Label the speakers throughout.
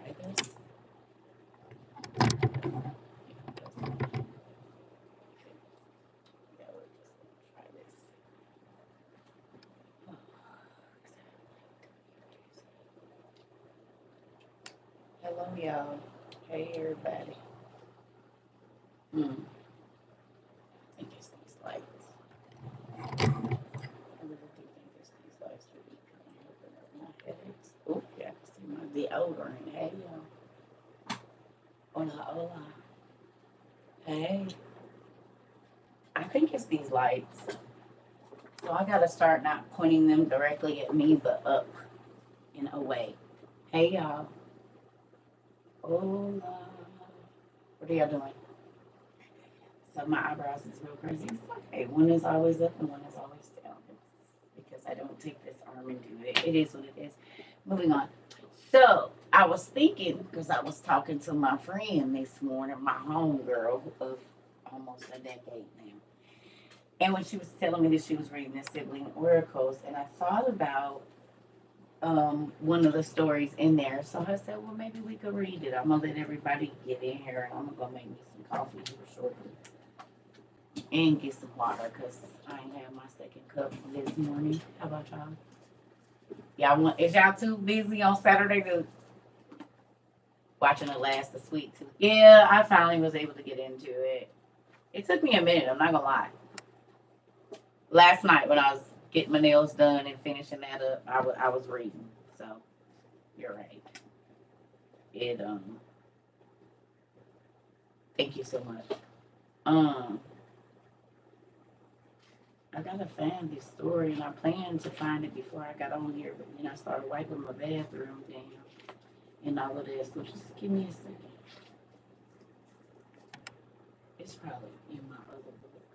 Speaker 1: try this. Yeah, we're just gonna try this. Hello, y'all. Hey, everybody. I think it's these lights. I really do think it's these lights that be kind of helping up my headaches. Oh, yeah, I can see my deodorant. Hey, y'all. Hola, hola. Hey. I think it's these lights. So I gotta start not pointing them directly at me, but up and away. Hey, y'all. Hola. What are y'all doing? So my eyebrows is real crazy. It's okay. One is always up and one is always down. It's because I don't take this arm and do it. It is what it is. Moving on. So I was thinking, because I was talking to my friend this morning, my homegirl of almost a decade now. And when she was telling me that she was reading the sibling oracles, and I thought about one of the stories in there. So I said, well, maybe we could read it. I'm gonna let everybody get in here, and I'm gonna go make me some coffee here shortly and get some water because I ain't had my second cup this morning. How about y'all? Is y'all too busy on Saturday to watching The Last of Sweet Tooth? Yeah, I finally was able to get into it. It took me a minute. I'm not gonna lie. Last night when I was getting my nails done and finishing that up, I was reading. So you're right. It Thank you so much. I gotta find this story, and I planned to find it before I got on here, but then I started wiping my bathroom down and all of this. So just give me a second. It's probably in my other book.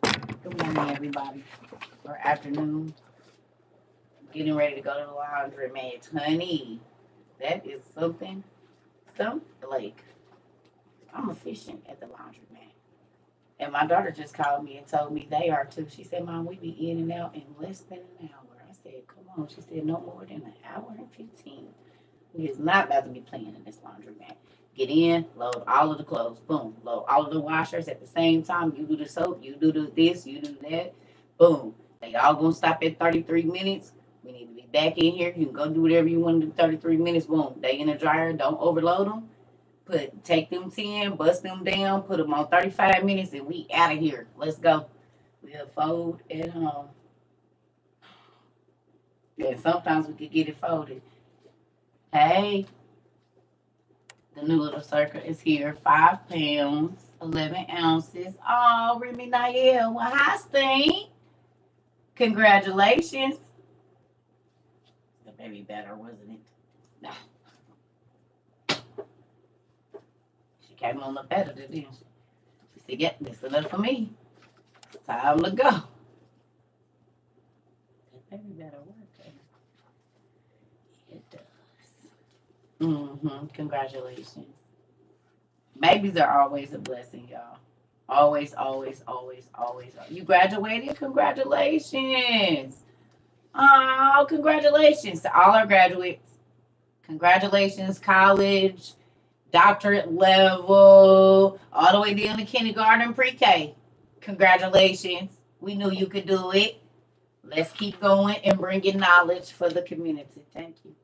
Speaker 1: Let me see. Good morning, everybody, or afternoon. Getting ready to go to the laundry, man. Honey, that is something. Like, I'm efficient at the laundry, man. And my daughter just called me and told me they are too. She said, Mom, we be in and out in less than an hour. I said, come on. She said, no more than an hour and 15. We is not about to be playing in this laundry, man. Get in, load all of the clothes, boom. Load all of the washers at the same time. You do the soap, you do this, you do that, boom. They all gonna stop at 33 minutes. We need to be back in here. You can go do whatever you want to do 33 minutes, boom. They in the dryer, don't overload them. Take them 10, bust them down, put them on 35 minutes, and we out of here. Let's go. We'll fold at home. And sometimes we could get it folded. Hey, the new little CERCA is here. 5 pounds, 11 ounces. Oh, Remy Niel. Well, hi, Sting. Congratulations. The baby better, wasn't it? No. She came on the better, didn't she? She said, yeah, this enough for me. It's time to go. That baby better work. It does. Congratulations. Babies are always a blessing, y'all. Always, always, always, always. You graduated? Congratulations. Oh, congratulations to all our graduates. Congratulations, college, doctorate level, all the way down to kindergarten, pre-K. Congratulations. We knew you could do it. Let's keep going and bringing knowledge for the community. Thank you.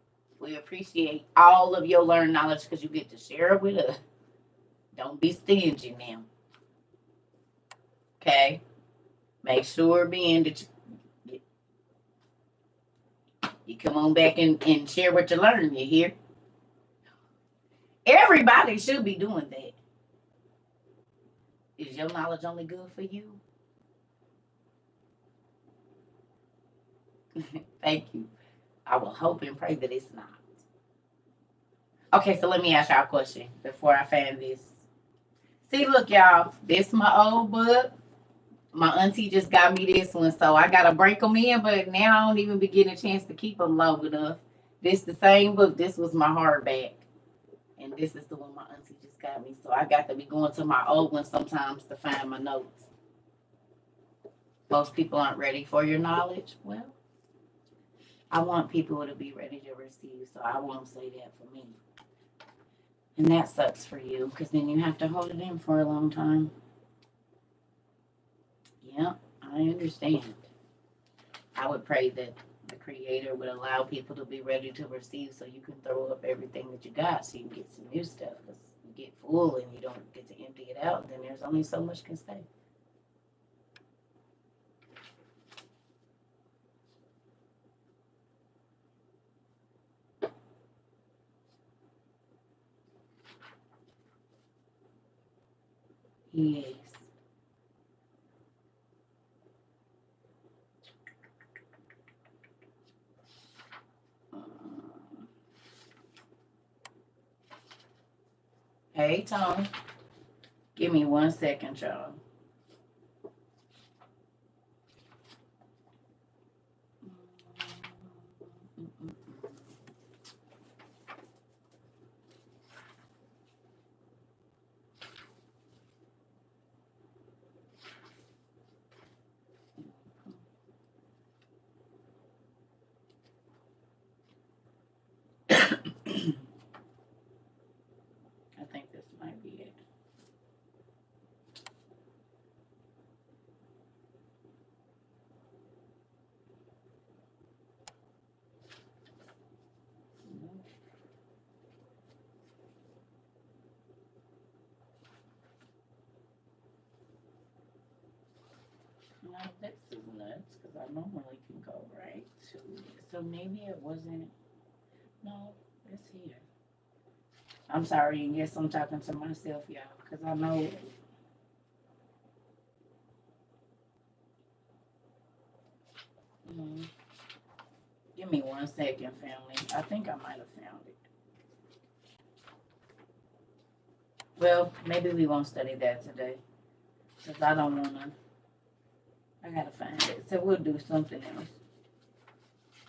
Speaker 1: We appreciate all of your learned knowledge because you get to share it with us. Don't be stingy now. Okay? Make sure, Ben, that you come on back and share what you learned. You hear? Everybody should be doing that. Is your knowledge only good for you? Thank you. I will hope and pray that it's not. Okay, so let me ask y'all a question before I find this. See, look, y'all, this is my old book. My auntie just got me this one, so I gotta break them in, but now I don't even be getting a chance to keep them long enough. This the same book. This was my hardback, and this is the one my auntie just got me. So I got to be going to my old one sometimes to find my notes. Most people aren't ready for your knowledge. Well, I want people to be ready to receive, so I won't say that for me. And that sucks for you, because then you have to hold it in for a long time. Yeah, I understand. I would pray that the Creator would allow people to be ready to receive so you can throw up everything that you got so you can get some new stuff. Because you get full and you don't get to empty it out, and then there's only so much can stay. Yes. Hey, Tom. Give me 1 second, y'all. I think this might be it. No, this is nuts because I normally can go right to it. So maybe it wasn't. No, it's here. I'm sorry, and yes, I'm talking to myself, y'all, because I know. Mm, give me 1 second, family. I think I might have found it. Well, maybe we won't study that today because I don't want to. I gotta find it. So we'll do something else.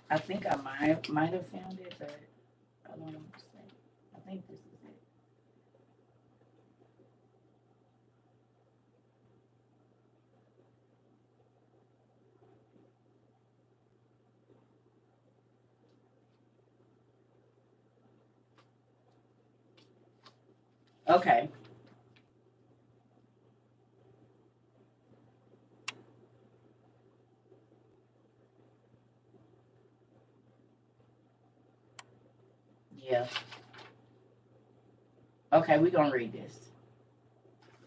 Speaker 1: I think I might have found it, but I don't understand. I think this is it. Okay. Yeah. Okay, we're gonna read this.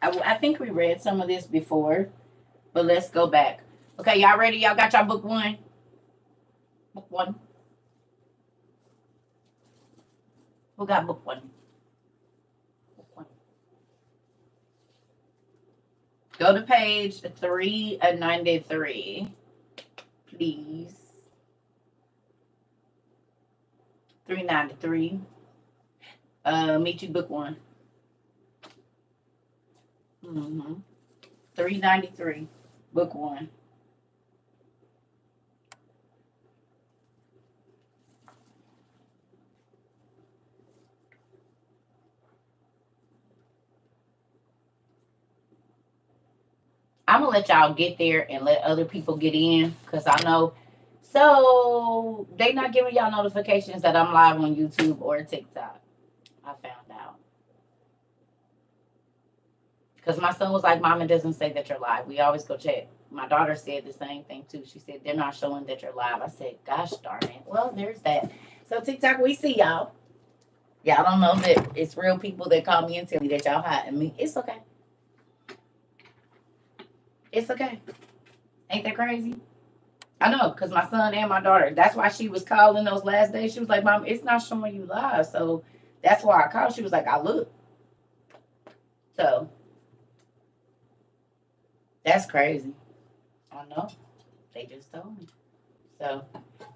Speaker 1: I think we read some of this before, but let's go back. Okay, y'all ready? Y'all got y'all book one? Book one. Who got book one? Book one. Go to page 393, please. 393. Meet you book one. Mm-hmm. 393, book one. I'm gonna let y'all get there and let other people get in because I know. So they not giving y'all notifications that I'm live on YouTube or TikTok. I found out because my son was like, "Mom, it doesn't say that you're live." We always go check. My daughter said the same thing too. She said they're not showing that you're live. I said, "Gosh darn it!" Well, there's that. So TikTok, we see y'all. Y'all don't know that it's real people that call me and tell me that y'all hiding me. It's okay. It's okay. Ain't that crazy? I know, because my son and my daughter, that's why she was calling those last days. She was like, Mom, it's not showing you live. So that's why I called. She was like, I look. So that's crazy. I know. They just told me. So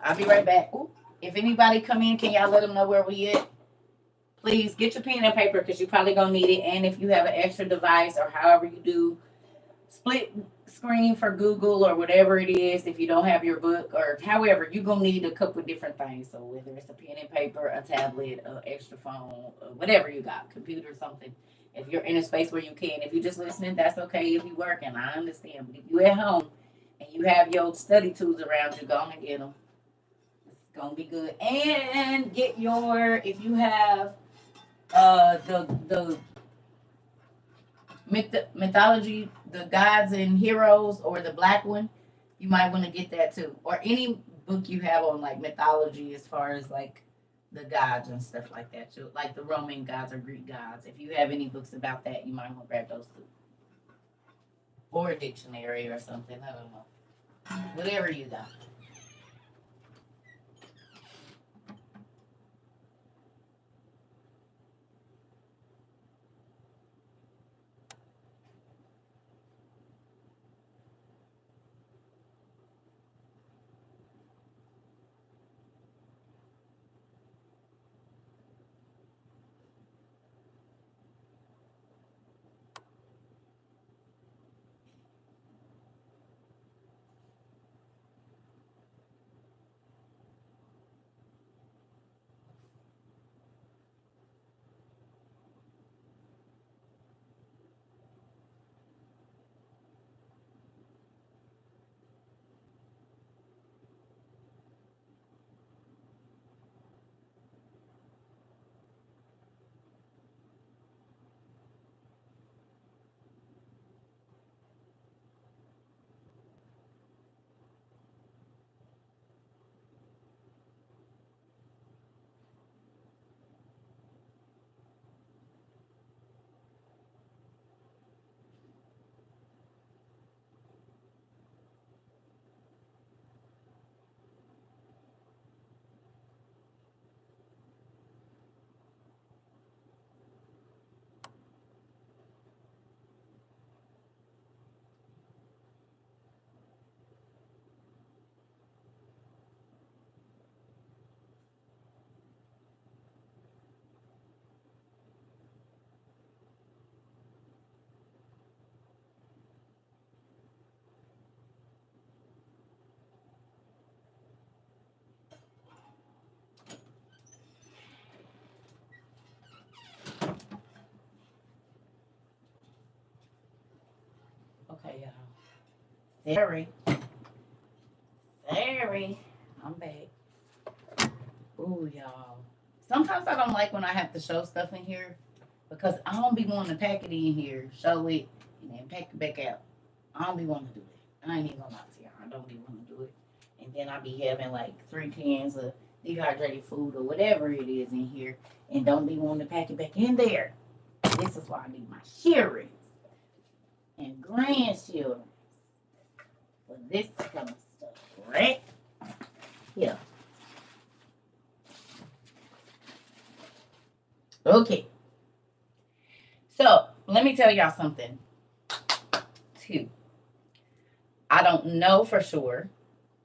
Speaker 1: I'll be right back. Ooh, if anybody come in, can y'all let them know where we at? Please get your pen and paper because you're probably going to need it. And if you have an extra device or however you do, split screen for Google or whatever it is, if you don't have your book or however, you're gonna need a couple of different things. So whether it's a pen and paper, a tablet, an extra phone, whatever you got, computer, something. If you're in a space where you can, if you're just listening, that's okay. If you're working, I understand. But if you're at home and you have your study tools around you, go and get them. Gonna be good. And get your, if you have the mythology, the gods and heroes, or the black one, you might want to get that too. Or any book you have on like mythology, as far as like the gods and stuff like that too, like the Roman gods or Greek gods. If you have any books about that, you might want to grab those too, or a dictionary or something. I don't know, whatever you got. Okay, y'all. Sorry, sorry, I'm back. Ooh, y'all. Sometimes I don't like when I have to show stuff in here because I don't be wanting to pack it in here, show it, and then pack it back out. I don't be wanting to do that. I ain't even gonna lie to y'all. I don't be wanting to do it. And then I be having like 3 cans of dehydrated food or whatever it is in here and don't be wanting to pack it back in there. This is why I need my children and grandchildren for this kind of stuff, right? Yeah. Okay. So let me tell y'all something too. I don't know for sure,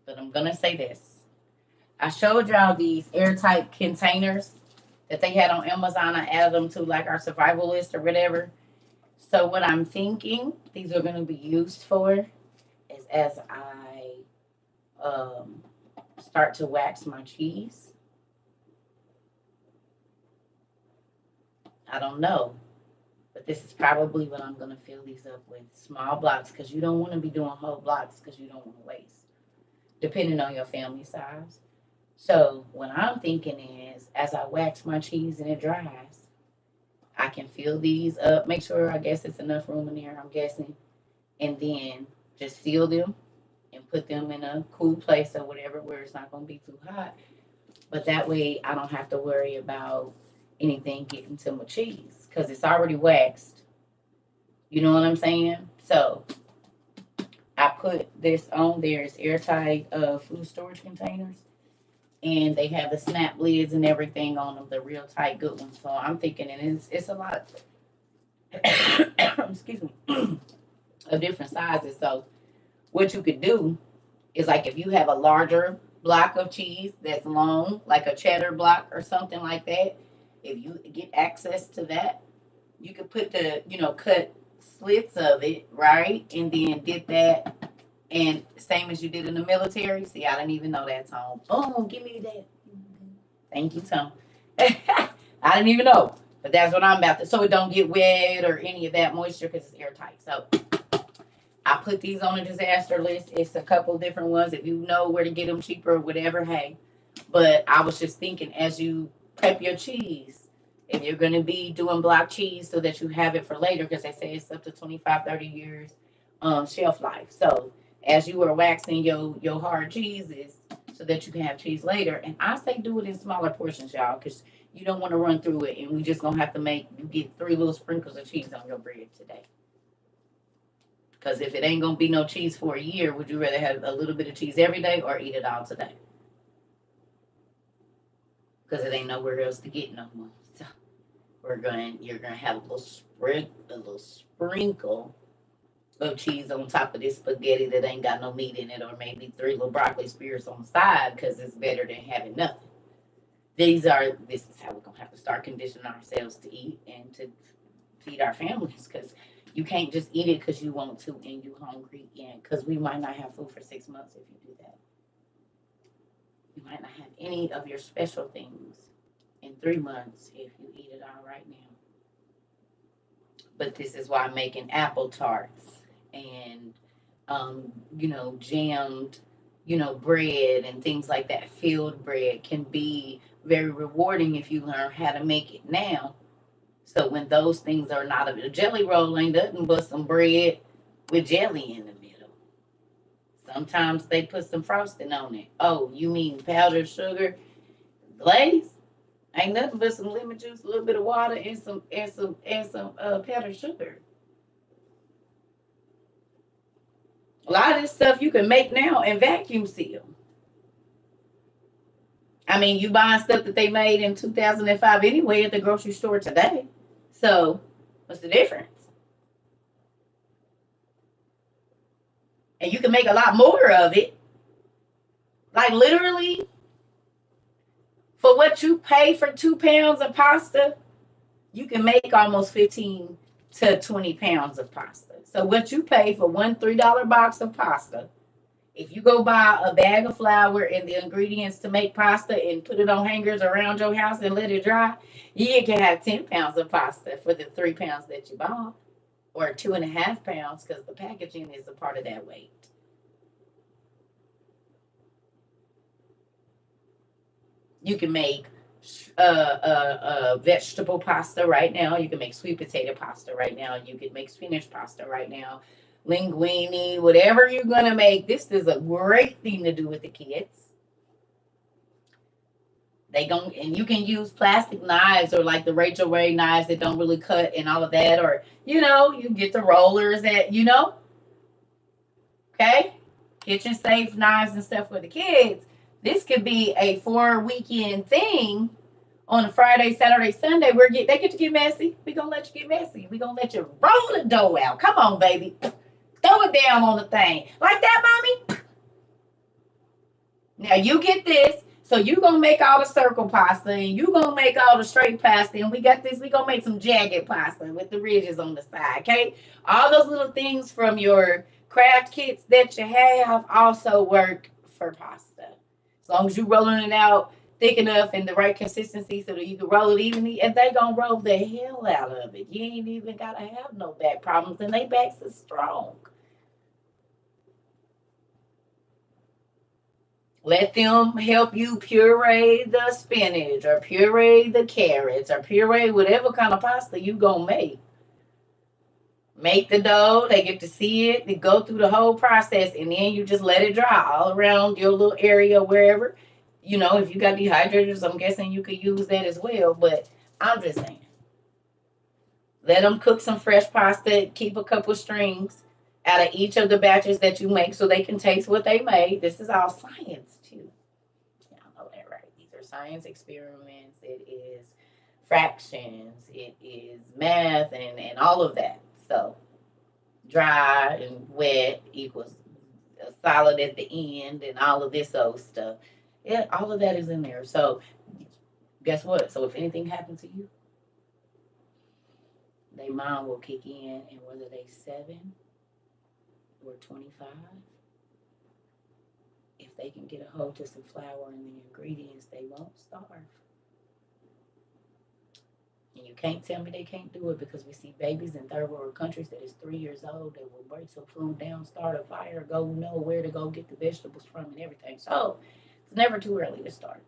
Speaker 1: but I'm gonna say this. I showed y'all these airtight containers that they had on Amazon. I added them to like our survival list or whatever. So what I'm thinking these are gonna be used for is as I um, start to wax my cheese. I don't know. But this is probably what I'm going to fill these up with. Small blocks, because you don't want to be doing whole blocks because you don't want to waste, depending on your family size. So what I'm thinking is, as I wax my cheese and it dries, I can fill these up. Make sure, I guess it's enough room in there, I'm guessing. And then just seal them and put them in a cool place or whatever where it's not going to be too hot. But that way I don't have to worry about anything getting to my cheese because it's already waxed. You know what I'm saying? So I put this on there. It's airtight food storage containers. And they have the snap lids and everything on them, the real tight good ones. So I'm thinking, and it's a lot, excuse me, of different sizes. So what you could do is like if you have a larger block of cheese that's long, like a cheddar block or something like that, if you get access to that, you could put the, cut slits of it, right? And then dip that. And same as you did in the military. See, I didn't even know that, Tom. Oh, give me that. Thank you, Tom. I didn't even know. But that's what I'm about to. So it don't get wet or any of that moisture because it's airtight. So I put these on a disaster list. It's a couple different ones. If you know where to get them cheaper or whatever, hey. But I was just thinking, as you prep your cheese, if you're going to be doing block cheese so that you have it for later, because they say it's up to 25, 30 years shelf life. So as you are waxing your hard cheeses so that you can have cheese later, and I say do it in smaller portions, y'all, because you don't want to run through it, and we just gonna have to make you get 3 little sprinkles of cheese on your bread today. Because if it ain't gonna be no cheese for a year, would you rather have a little bit of cheese every day or eat it all today? Because it ain't nowhere else to get no more. So you're gonna have a little sprinkle of cheese on top of this spaghetti that ain't got no meat in it, or maybe 3 little broccoli spears on the side, because it's better than having nothing. This is how we're gonna have to start conditioning ourselves to eat and to feed our families, because you can't just eat it because you want to and you hungry, and because we might not have food for 6 months if you do that. You might not have any of your special things in 3 months if you eat it all right now. But this is why making apple tarts and jammed, bread and things like that, filled bread, can be very rewarding if you learn how to make it now. So when those things are not a jelly roll ain't nothing but some bread with jelly in the middle. Sometimes they put some frosting on it. Oh, you mean powdered sugar glaze? Ain't nothing but some lemon juice, a little bit of water, and some powdered sugar. A lot of this stuff you can make now and vacuum seal. I mean, you buying stuff that they made in 2005 anyway at the grocery store today. So, what's the difference? And you can make a lot more of it. Like literally, for what you pay for 2 pounds of pasta, you can make almost 15 to 20 pounds of pasta. So what you pay for one $3 box of pasta, if you go buy a bag of flour and the ingredients to make pasta and put it on hangers around your house and let it dry, you can have 10 pounds of pasta for the 3 pounds that you bought, or 2.5 pounds, because the packaging is a part of that weight. You can make vegetable pasta right now. You can make sweet potato pasta right now. You can make spinach pasta right now. Linguine, whatever you're gonna make. This is a great thing to do with the kids. And you can use plastic knives, or like the Rachel Ray knives that don't really cut and all of that, or you get the rollers that okay, kitchen safe knives and stuff for the kids. This could be a 4 weekend thing. On a Friday, Saturday, Sunday, they get to get messy. We gonna let you get messy. We gonna let you roll the dough out. Come on, baby, throw it down on the thing like that, mommy. Now you get this. So you gonna make all the circle pasta, and you gonna make all the straight pasta, and we got this. We gonna make some jagged pasta with the ridges on the side. Okay, all those little things from your craft kits that you have also work for pasta. As long as you rolling it out thick enough and the right consistency so that you can roll it evenly, and they gonna roll the hell out of it. You ain't even gotta have no back problems, and they backs is strong. Let them help you puree the spinach, or puree the carrots, or puree whatever kind of pasta you gonna make. Make the dough. They get to see it. They go through the whole process, and then you just let it dry all around your little area, wherever. If you got dehydrators, I'm guessing you could use that as well. But I'm just saying, let them cook some fresh pasta. Keep a couple strings out of each of the batches that you make, so they can taste what they made. This is all science too. Y'all know that, right? These are science experiments. It is fractions. It is math and all of that. So dry and wet equals solid at the end, and all of this old stuff. Yeah, all of that is in there. So guess what? So if anything happens to you, their mind will kick in, and whether they 7 or 25, if they can get a hold to some flour and the ingredients, they won't starve. And you can't tell me they can't do it, because we see babies in third world countries that is 3 years old that will break some food down, start a fire, go know where to go get the vegetables from and everything. So It's never too early to start.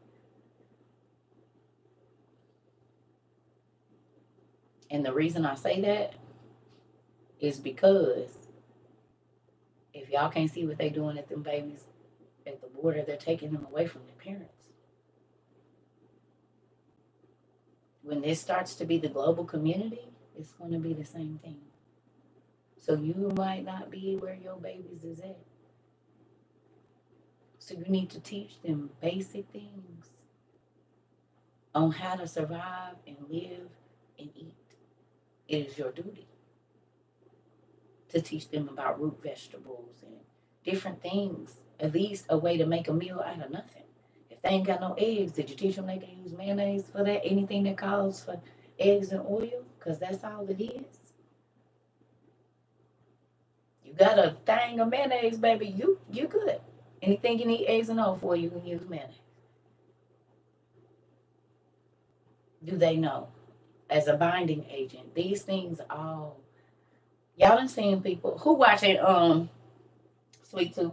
Speaker 1: And the reason I say that is because if y'all can't see what they doing at them babies at the border, they're taking them away from their parents. When this starts to be the global community, it's going to be the same thing. So you might not be where your babies is at. So you need to teach them basic things on how to survive and live and eat. It is your duty to teach them about root vegetables and different things. At least a way to make a meal out of nothing. If they ain't got no eggs, did you teach them they can use mayonnaise for that? Anything that calls for eggs and oil? Because that's all it is. You got a thing of mayonnaise, baby, you good. Anything you need eggs and oil for, you can use mayonnaise. Do they know? As a binding agent, these things all y'all done seen people who watching Sweet Tooth.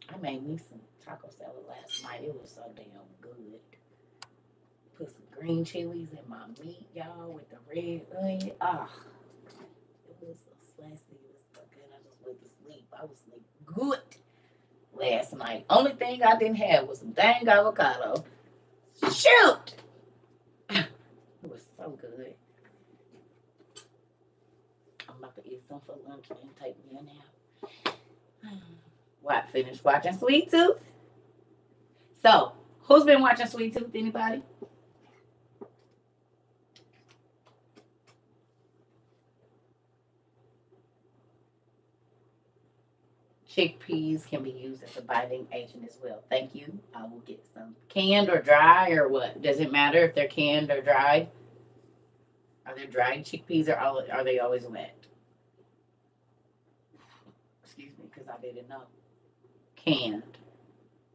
Speaker 1: I made me some taco salad last night. It was so damn good. Put some green chilies in my meat, y'all, with the red onion. Ah, it was so spicy. It was so good. I just went to sleep. I was sleep good last night. Only thing I didn't have was some dang avocado. Shoot! It was so good. I'm about to eat some for lunch and take me a nap. What? Finished watching Sweet Tooth? So, who's been watching Sweet Tooth? Anybody? Chickpeas can be used as a binding agent as well. Thank you. I will get some. Canned or dry or what? Does it matter if they're canned or dried? Are they dried chickpeas or are they always wet? Excuse me, because I didn't know. Canned.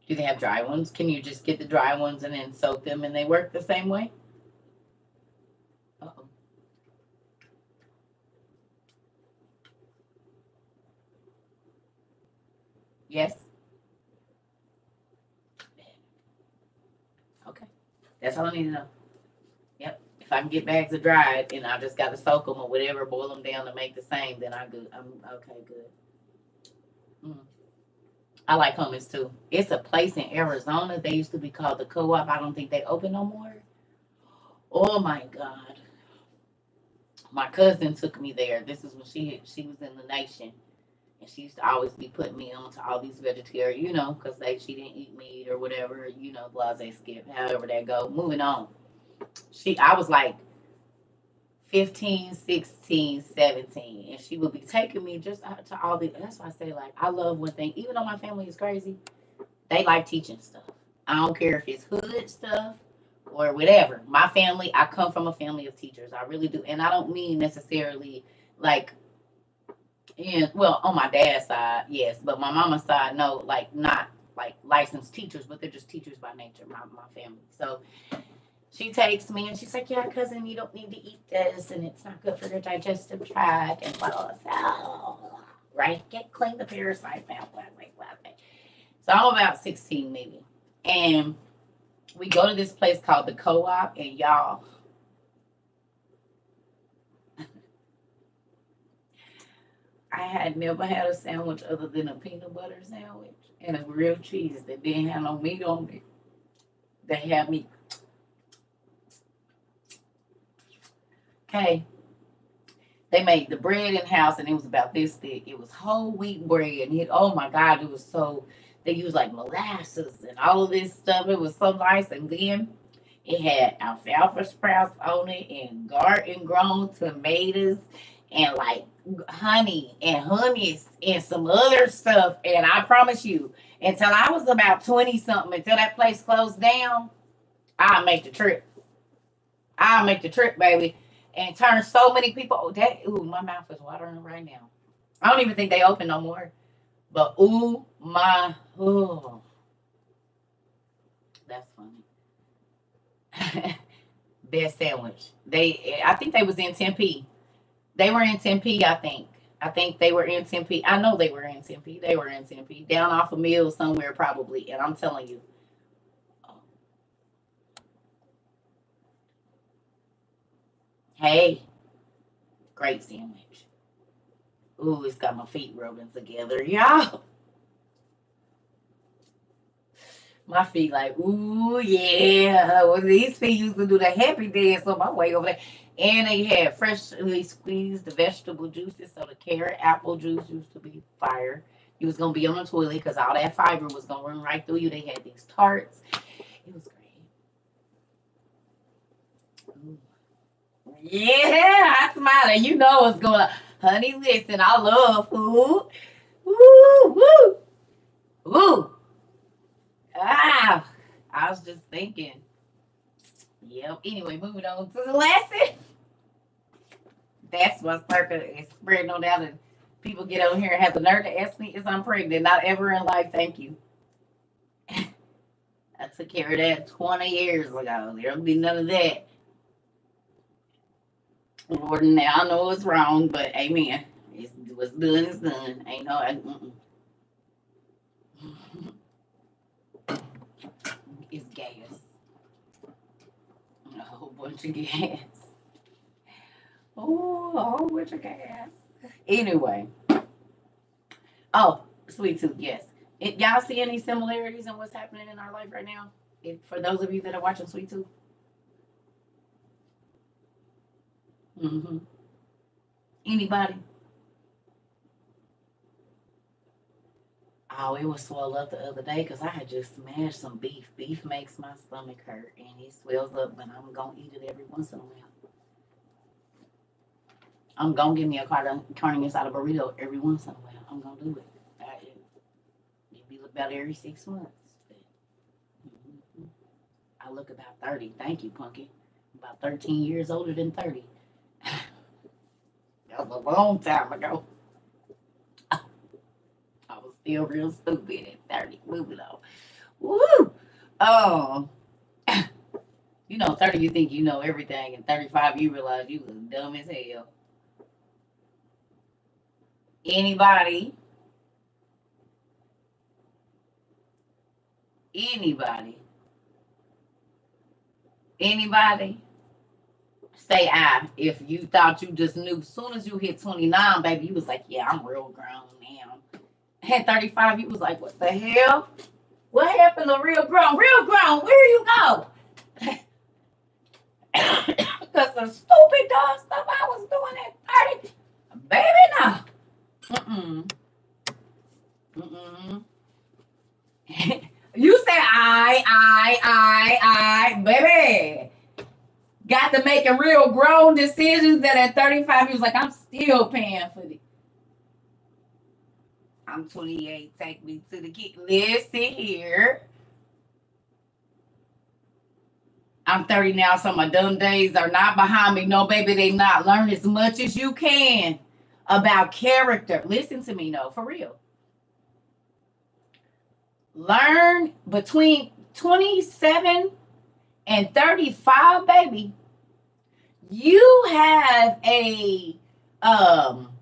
Speaker 1: Do they have dry ones? Can you just get the dry ones and then soak them and they work the same way? Uh-oh. Yes? Okay. That's all I need to know. Yep. If I can get bags of dried and I just got to soak them or whatever, boil them down to make the same, then I'm good. I'm okay, good. Mm. I like hummus too. It's a place in Arizona. They used to be called the Co-op. I don't think they open no more. Oh my God. My cousin took me there. This is when she was in the nation. And she used to always be putting me on to all these vegetarian, because she didn't eat meat or whatever, blase skip, however that go. Moving on. I was like 15, 16, 17, and she would be taking me just out to all the. That's why I say, like, I love one thing. Even though my family is crazy, they like teaching stuff. I don't care if it's hood stuff or whatever. My family, I come from a family of teachers. I really do, and I don't mean necessarily like. And well, on my dad's side, yes, but my mama's side, no, like not like licensed teachers, but they're just teachers by nature. My family. So she takes me and she's like, "Yeah, cousin, you don't need to eat this, and it's not good for your digestive tract." And blah blah blah. Right? Get clean the parasites out. Blah blah blah. So I'm about 16 maybe, and we go to this place called the Co-op, and y'all. I had never had a sandwich other than a peanut butter sandwich and a grilled cheese that didn't have no meat on it. They had me. Okay. They made the bread in house and it was about this thick. It was whole wheat bread. And oh my God, it was so, they used like molasses and all of this stuff. It was so nice. And then it had alfalfa sprouts on it and garden grown tomatoes and like honey and hummus and some other stuff. And I promise you, until I was about 20 something, until that place closed down, I'll make the trip. I'll make the trip, baby. And turn so many people. My mouth is watering right now. I don't even think they open no more. But that's funny. Best sandwich. I think they was in Tempe. They were in Tempe, I think. I think they were in Tempe. I know they were in Tempe. They were in Tempe, down off a mill somewhere probably. And I'm telling you, hey, great sandwich. Ooh, it's got my feet rubbing together, y'all. My feet like, ooh, yeah. Well, these feet used to do the happy dance on my way over there. And they had freshly squeezed the vegetable juices. So the carrot apple juice used to be fire. You was going to be on the toilet because all that fiber was going to run right through you. They had these tarts. It was great. Ooh. Yeah, I smile and you know what's going on. Honey, listen, I love food. Woo, woo, woo. Ah, I was just thinking. Yep. Anyway, moving on to the lesson. That's what CERCA is spreading on out, and people get on here and have the nerve to ask me if I'm pregnant. Not ever in life, thank you. I took care of that 20 years ago. There'll be none of that. Lord, now I know it's wrong, but amen. It's what's done is done. Ain't no. It's gas. A whole bunch of gas. Oh, a whole bunch of gas. Anyway. Oh, sweet tooth, yes. Y'all see any similarities in what's happening in our life right now? For those of you that are watching Sweet Tooth? Mm-hmm. Anybody? Oh, it was swelled up the other day because I had just smashed some beef. Beef makes my stomach hurt and it swells up, but I'm going to eat it every once in a while. I'm going to give me a carne asada burrito every once in a while. I'm going to do it. It'd be about every 6 months. But, mm-hmm. I look about 30. Thank you, Punky. About 13 years older than 30. That was a long time ago. I was still real stupid at 30. Moving on. Woo! Oh, you know, 30 you think you know everything, and 35 you realize you was dumb as hell. Anybody? Anybody? Anybody? Say I. If you thought you just knew, as soon as you hit 29, baby, you was like, yeah, I'm real grown now. At 35, you was like, what the hell? What happened to real grown? Real grown, where you go? Because the stupid dog stuff I was doing at 30, baby, no. Mm-mm. Mm-mm. You say baby. Got to making real grown decisions that at 35, he was like, I'm still paying for it. I'm 28. Take me to the kid. Listen here. I'm 30 now, so my dumb days are not behind me. No, baby, they not. Learn as much as you can about character. Listen to me, no, for real. Learn between 27 and 35, baby. You have um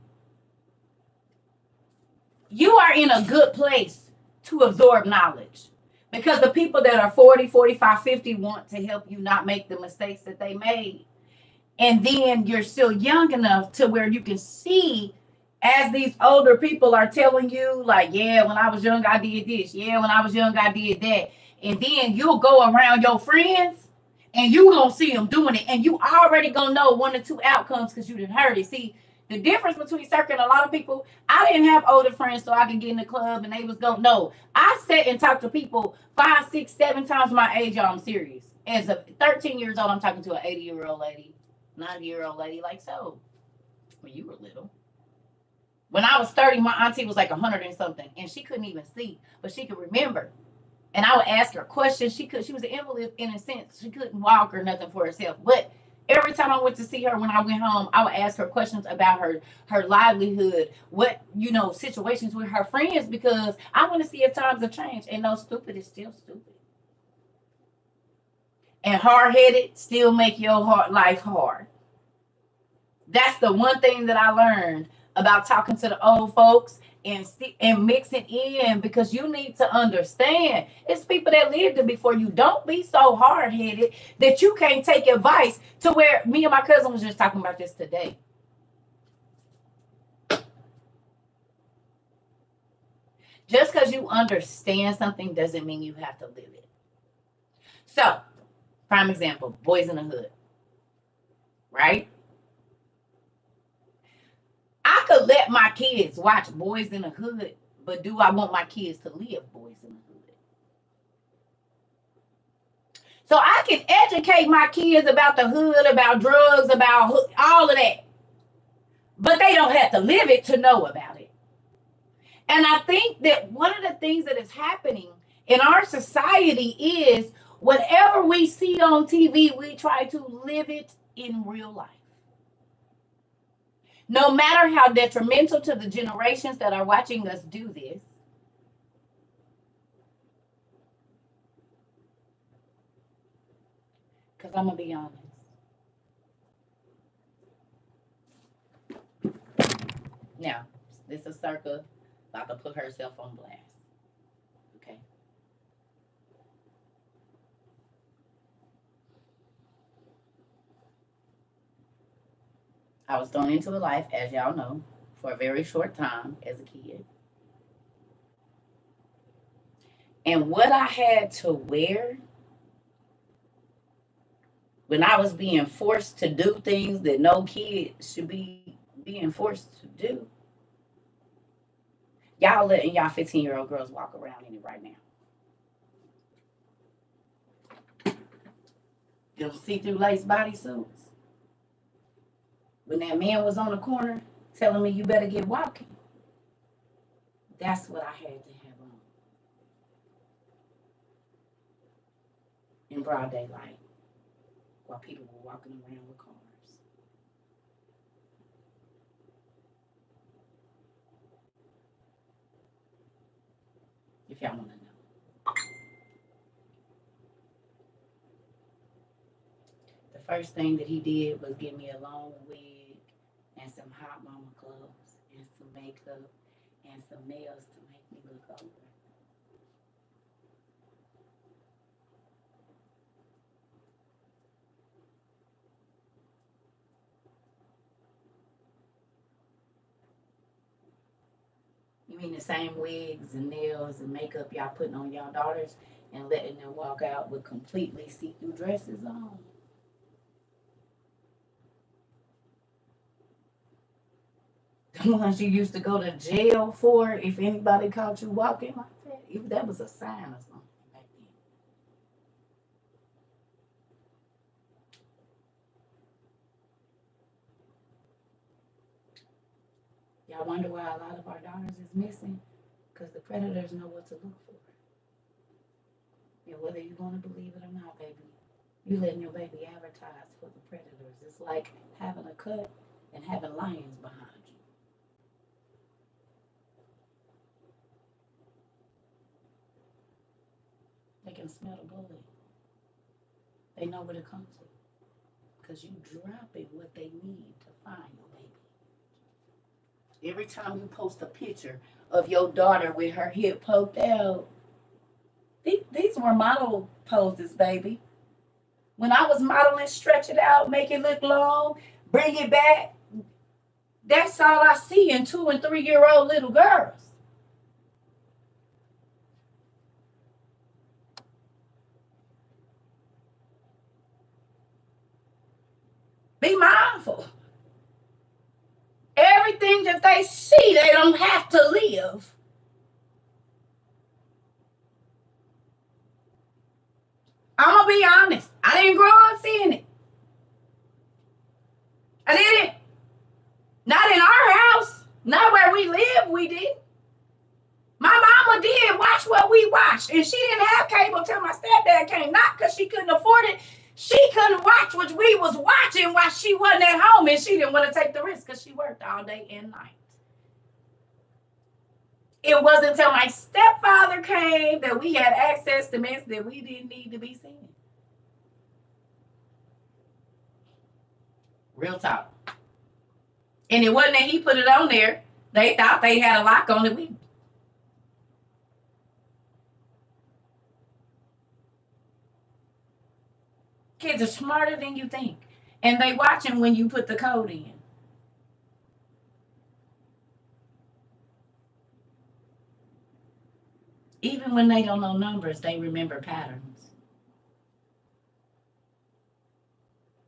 Speaker 1: you are in a good place to absorb knowledge because the people that are 40, 45, 50 want to help you not make the mistakes that they made. And then you're still young enough to where you can see as these older people are telling you, like, yeah, when I was young, I did this. Yeah, when I was young, I did that. And then you'll go around your friends and you gonna see them doing it. And you already gonna know one or two outcomes because you didn't heard it. See, the difference between CERCA and a lot of people, I didn't have older friends so I could get in the club and they was going, no. I sat and talked to people 5, 6, 7 times my age, y'all. I'm serious. As a 13 years old, I'm talking to an 80-year-old lady, 90-year-old lady, like so. When you were little. When I was 30, my auntie was like 100 and something, and she couldn't even see, but she could remember. And I would ask her questions. She was an invalid in a sense. She couldn't walk or nothing for herself. But every time I went to see her when I went home, I would ask her questions about her livelihood, what, situations with her friends, because I want to see if times have changed. And no, stupid is still stupid. And hard-headed still make your life hard. That's the one thing that I learned about talking to the old folks and mix it in, because you need to understand it's people that lived it before you. Don't be so hard-headed that you can't take advice, to where me and my cousin was just talking about this today. Just because you understand something doesn't mean you have to live it. So, prime example, Boys in the Hood, right? I could let my kids watch Boys in the Hood, but do I want my kids to live Boys in the Hood? So I can educate my kids about the hood, about drugs, about all of that, but they don't have to live it to know about it. And I think that one of the things that is happening in our society is whatever we see on TV, we try to live it in real life. No matter how detrimental to the generations that are watching us do this, because I'm going to be honest. Now, this is CERCA about to put herself on blast. Okay. I was thrown into a life, as y'all know, for a very short time as a kid. And what I had to wear when I was being forced to do things that no kid should be being forced to do, y'all letting y'all 15-year-old girls walk around in it right now. Them see-through lace bodysuits. When that man was on the corner telling me you better get walking, that's what I had to have on in broad daylight while people were walking around with cars. If y'all want to know. The first thing that he did was give me a long wig and some hot mama clothes and some makeup and some nails to make me look older. You mean the same wigs and nails and makeup y'all putting on y'all daughters and letting them walk out with completely see-through dresses on? The ones you used to go to jail for if anybody caught you walking like that? If that was a sign or something back then. Y'all wonder why a lot of our daughters is missing? Because the predators know what to look for. And whether you want to believe it or not, baby, you letting your baby advertise for the predators. It's like having a cut and having lions behind you. They can smell the bullet. They know where to come to. Because you dropping what they need to find your baby. Every time you post a picture of your daughter with her hip poked out, these were model poses, baby. When I was modeling, stretch it out, make it look long, bring it back, that's all I see in 2 and 3-year-old little girls. Be mindful. Everything that they see, they don't have to live. I'm going to be honest. I didn't grow up seeing it. I didn't. Not in our house. Not where we live, we did. My mama did watch what we watched, and she didn't have cable till my stepdad came. Not because she couldn't afford it. She couldn't watch what we was watching while she wasn't at home, and she didn't want to take the risk because she worked all day and night. It wasn't until my stepfather came that we had access to mess that we didn't need to be seeing. Real talk. And it wasn't that he put it on there. They thought they had a lock on it. Kids are smarter than you think. And they watching when you put the code in. Even when they don't know numbers, they remember patterns.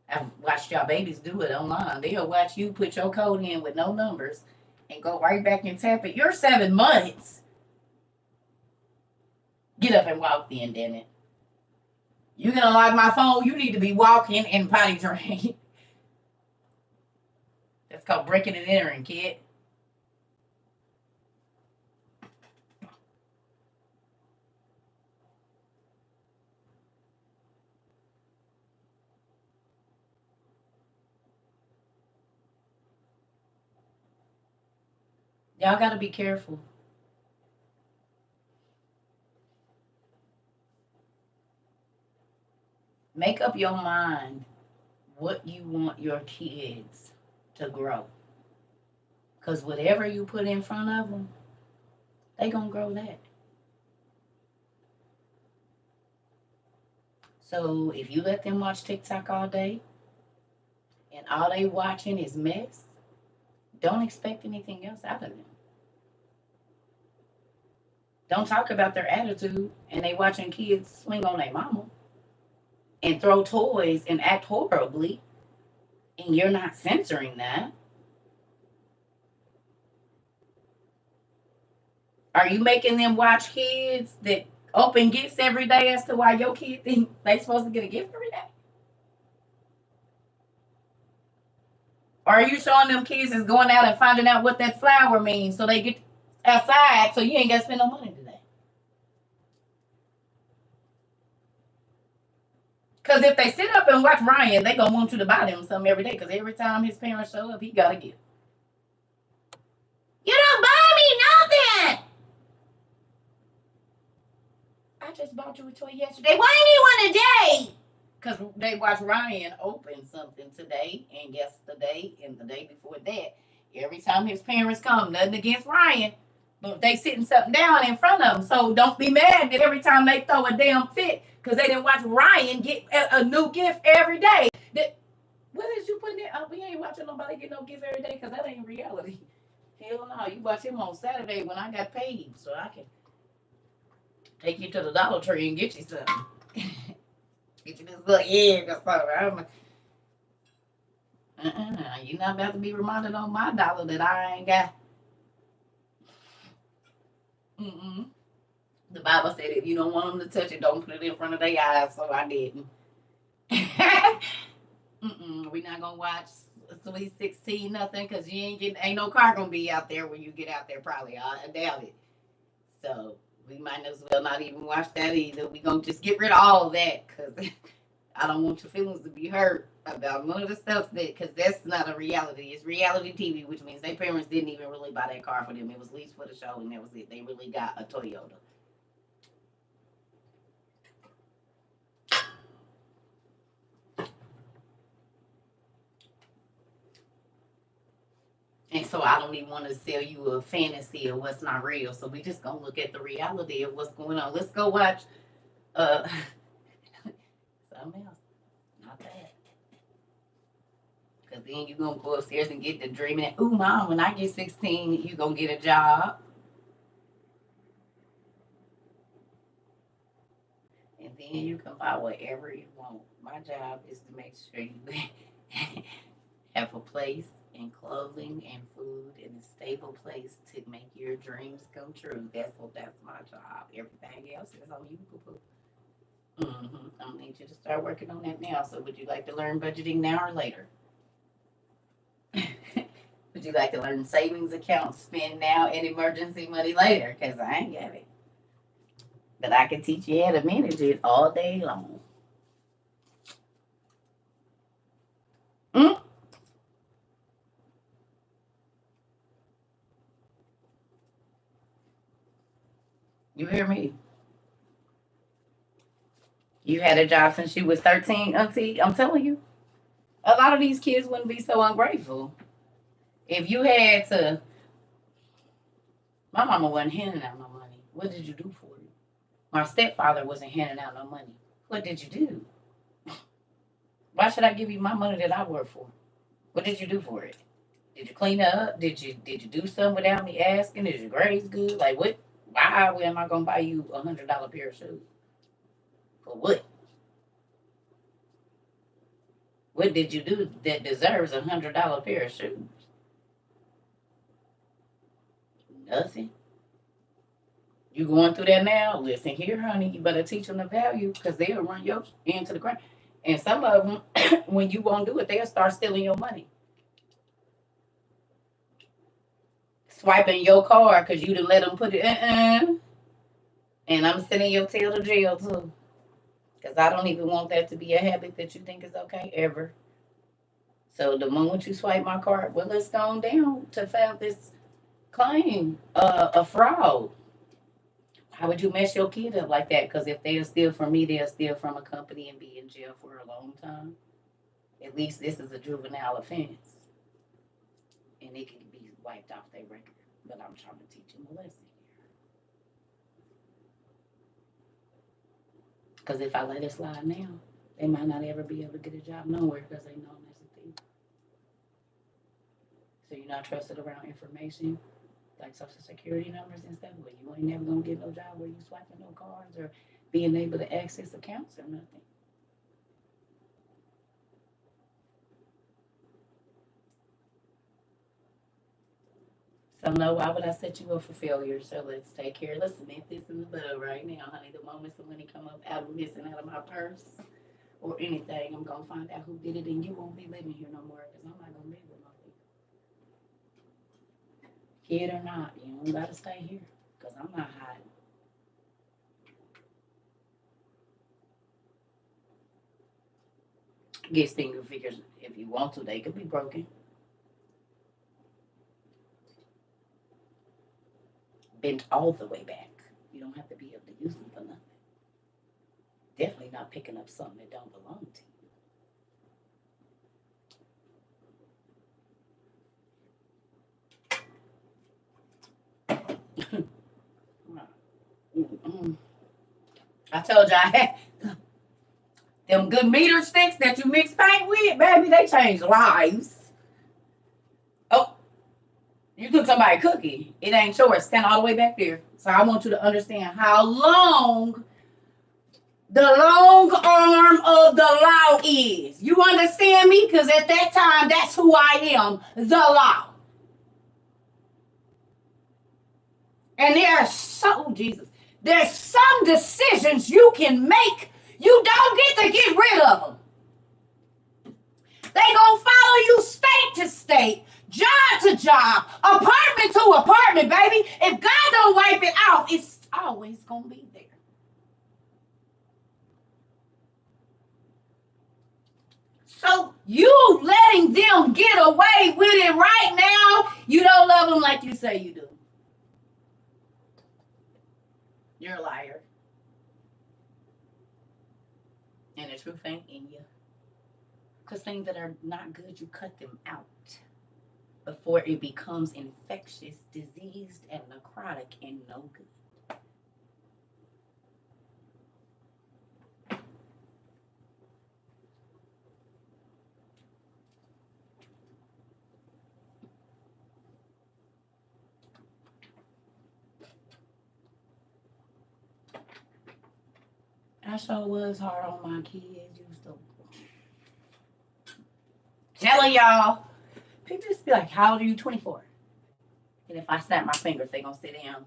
Speaker 1: I've watched y'all babies do it online. They'll watch you put your code in with no numbers and go right back and tap it. You're 7 months. Get up and walk then, damn it. You can unlock my phone. You need to be walking and potty trained. That's called breaking and entering, kid. Y'all got to be careful. Make up your mind what you want your kids to grow. Because whatever you put in front of them, they going to grow that. So if you let them watch TikTok all day and all they watching is mess, don't expect anything else out of them. Don't talk about their attitude and they watching kids swing on their mama and throw toys and act horribly, and you're not censoring that. Are you making them watch kids that open gifts every day as to why your kid think they supposed to get a gift every day? Or are you showing them kids is going out and finding out what that flower means so they get outside so you ain't got to spend no money today? Because if they sit up and watch Ryan, they going to want you to buy them something every day because every time his parents show up, he got a gift. You don't buy me nothing. I just bought you a toy yesterday. Why do you want a day? Because they watched Ryan open something today and yesterday and the day before that. Every time his parents come, nothing against Ryan, but they sitting something down in front of them. So don't be mad that every time they throw a damn fit because they didn't watch Ryan get a new gift every day. What is you putting there? Oh, we ain't watching nobody get no gift every day because that ain't reality. Hell no, you watch him on Saturday when I got paid so I can take you to the Dollar Tree and get you something. Get you this little egg or something. You're not about to be reminded on my dollar that I ain't got. The Bible said if you don't want them to touch it, don't put it in front of their eyes, so I didn't. We're not gonna watch Sweet 16 nothing because you ain't no car gonna be out there when you get out there probably. I doubt it. So we might as well not even watch that either. We gonna just get rid of all of that because I don't want your feelings to be hurt about none of the stuff because that's not a reality. It's reality TV, which means their parents didn't even really buy that car for them. It was leased for the show, and that was it. They really got a Toyota. And so I don't even want to sell you a fantasy of what's not real. So we just gonna look at the reality of what's going on. Let's go watch something else. Not that. Because then you're gonna go upstairs and get to dreaming, ooh, mom, when I get 16, you gonna get a job. And then you can buy whatever you want. My job is to make sure you have a place and clothing and food and a stable place to make your dreams come true. That's my job. Everything else is on you, boo-boo. I need you to start working on that now. So would you like to learn budgeting now or later? Would you like to learn savings accounts, spend now, and emergency money later? Because I ain't got it. But I can teach you how to manage it all day long. You hear me? You had a job since you was 13, Auntie. I'm telling you. A lot of these kids wouldn't be so ungrateful If you had to, my mama wasn't handing out no money. What did you do for it? My stepfather wasn't handing out no money. What did you do? Why should I give you my money that I work for? What did you do for it? Did you clean up? Did you do something without me asking? Is your grades good? Like what? Why am I gonna buy you $100 pair of shoes? For what? What did you do that deserves $100 pair of shoes? Nothing. You going through that now? Listen here, honey. You better teach them the value because they'll run your into the ground. And some of them, when you won't do it, they'll start stealing your money. Swiping your card because you didn't let them put it. And I'm sending your tail to jail too. Because I don't even want that to be a habit that you think is okay ever. So the moment you swipe my card, well, it's gone down to file this claim, a fraud. How would you mess your kid up like that? Because if they'll steal from me, they'll steal from a company and be in jail for a long time. At least this is a juvenile offense. And it can be wiped off their record. But I'm trying to teach them a lesson here. Because if I let it slide now, they might not ever be able to get a job nowhere because they know that's a thief. So you're not trusted around information like social security numbers and stuff, but you ain't never gonna get no job where you swiping no cards or being able to access accounts or nothing. So no, why would I set you up for failure? So let's take care. Let's nip this in the bud right now, honey. The moment the money come up out of missing out of my purse or anything, I'm gonna find out who did it, and you won't be living here no more because I'm not gonna live with no kid or not. You don't gotta stay here because I'm not hiding. Get finger figures if you want to. They could be broken. Bent all the way back. You don't have to be able to use them for nothing. Definitely not picking up something that don't belong to you. I told you I had them good meter sticks that you mix paint with, baby, they change lives. Oh, you took somebody's cookie. It ain't yours. Stand all the way back there. So I want you to understand how long the long arm of the law is. You understand me? Because at that time, that's who I am, the law. And there's some decisions you can make. You don't get to get rid of them. They gonna follow you state to state, job to job, apartment to apartment, baby. If God don't wipe it out, it's always gonna be there. So you letting them get away with it right now, you don't love them like you say you do. You're a liar. And the truth ain't in you. Because things that are not good, you cut them out before it becomes infectious, diseased, and necrotic and no good. I sure was hard on my kids. Used to telling y'all, people just be like, "How old are you?" 24. And if I snap my fingers, they gonna sit down,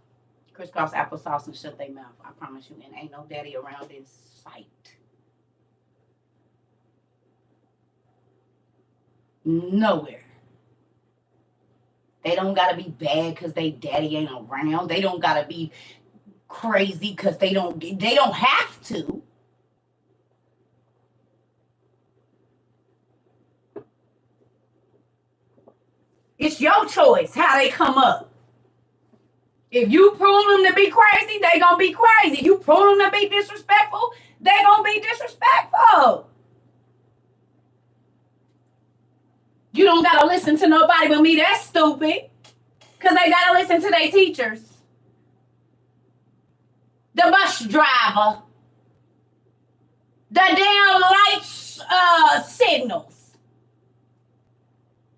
Speaker 1: crisscross applesauce, and shut their mouth. I promise you. And ain't no daddy around in sight. Nowhere. They don't gotta be bad because they daddy ain't around. They don't gotta be crazy because they don't have to. It's your choice how they come up. If you prune them to be crazy, they gonna be crazy. You prune them to be disrespectful, they gonna be disrespectful. You don't gotta don't listen to nobody but me. That's stupid. Because they got to listen to their teachers. The bus driver. The damn lights, signals.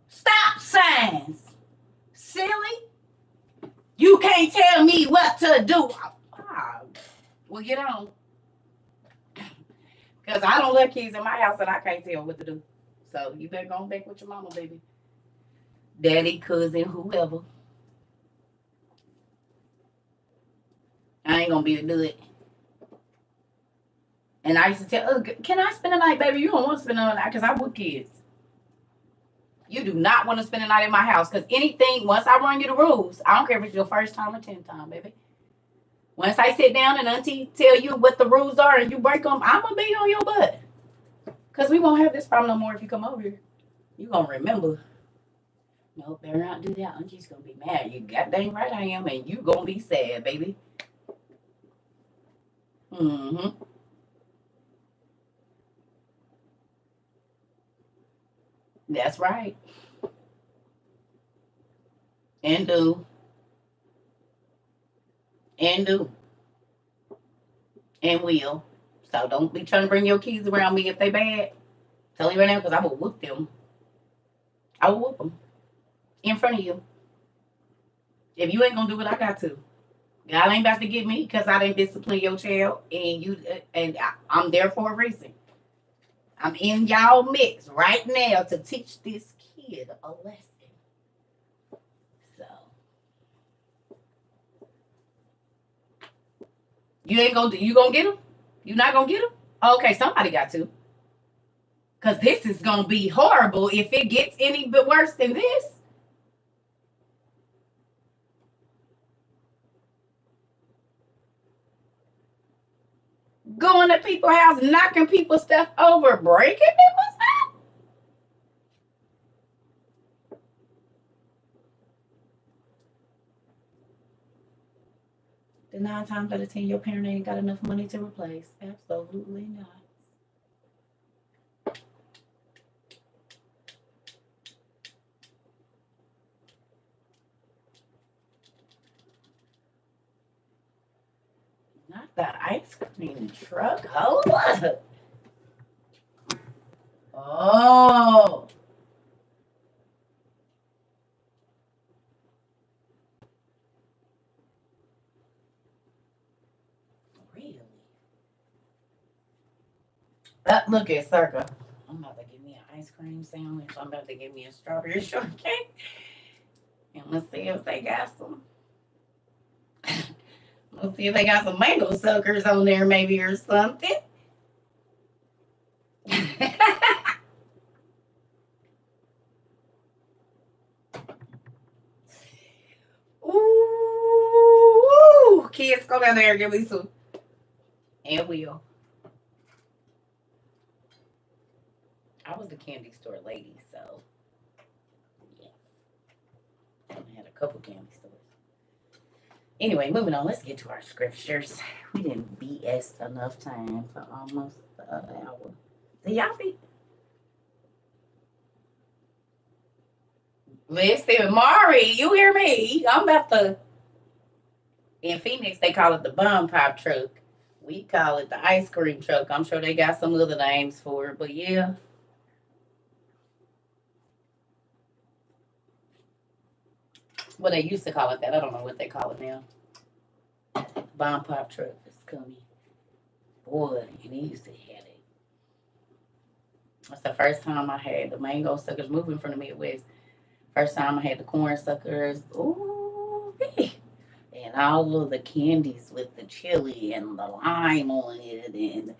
Speaker 1: Stop signs. Silly. You can't tell me what to do. Well, get on. Because I don't let kids in my house and I can't tell what to do. So you better go back with your mama, baby. Daddy, cousin, whoever. I ain't gonna be able to do it. And I used to tell, can I spend the night, baby? You don't want to spend the night because I with kids. You do not want to spend the night in my house because anything, once I run you the rules, I don't care if it's your first time or 10th time, baby. Once I sit down and auntie tell you what the rules are and you break them, I'm going to be on your butt. Because we won't have this problem no more if you come over here. You're going to remember. No, better not do that. Auntie's going to be mad. You goddamn right I am, and you going to be sad, baby. Mm-hmm. That's right. And do. And do. And will. So don't be trying to bring your kids around me if they bad. Tell you right now because I will whoop them. I will whoop them. In front of you. If you ain't going to do what I got to. God ain't about to get me because I didn't discipline your child. And I'm there for a reason. I'm in y'all mix right now to teach this kid a lesson. So. You gonna get him? You not gonna get him? Okay, somebody got to. Because this is gonna be horrible if it gets any bit worse than this. Going to people's house, knocking people's stuff over, breaking people's stuff. The 9 times out of 10, your parent ain't got enough money to replace. Absolutely not. Not the ice cream truck. Hold up. Oh. Really? Look at CERCA. I'm about to give me an ice cream sandwich. I'm about to give me a strawberry shortcake. And let's see if they got some. Let's see if they got some mango suckers on there, maybe, or something. Ooh, kids, go down there and give me some. And will. I was the candy store lady, so yeah. I had a couple candy stores. Anyway, moving on. Let's get to our scriptures. We didn't BS enough time for almost an hour. So y'all be. Listen, Mari, you hear me? I'm about to. In Phoenix, they call it the bomb pop truck. We call it the ice cream truck. I'm sure they got some other names for it, but yeah. Well, they used to call it that. I don't know what they call it now. Bomb pop truck is coming. Boy, and he used to have it. That's the first time I had the mango suckers moving from the Midwest. First time I had the corn suckers. Ooh, and all of the candies with the chili and the lime on it, and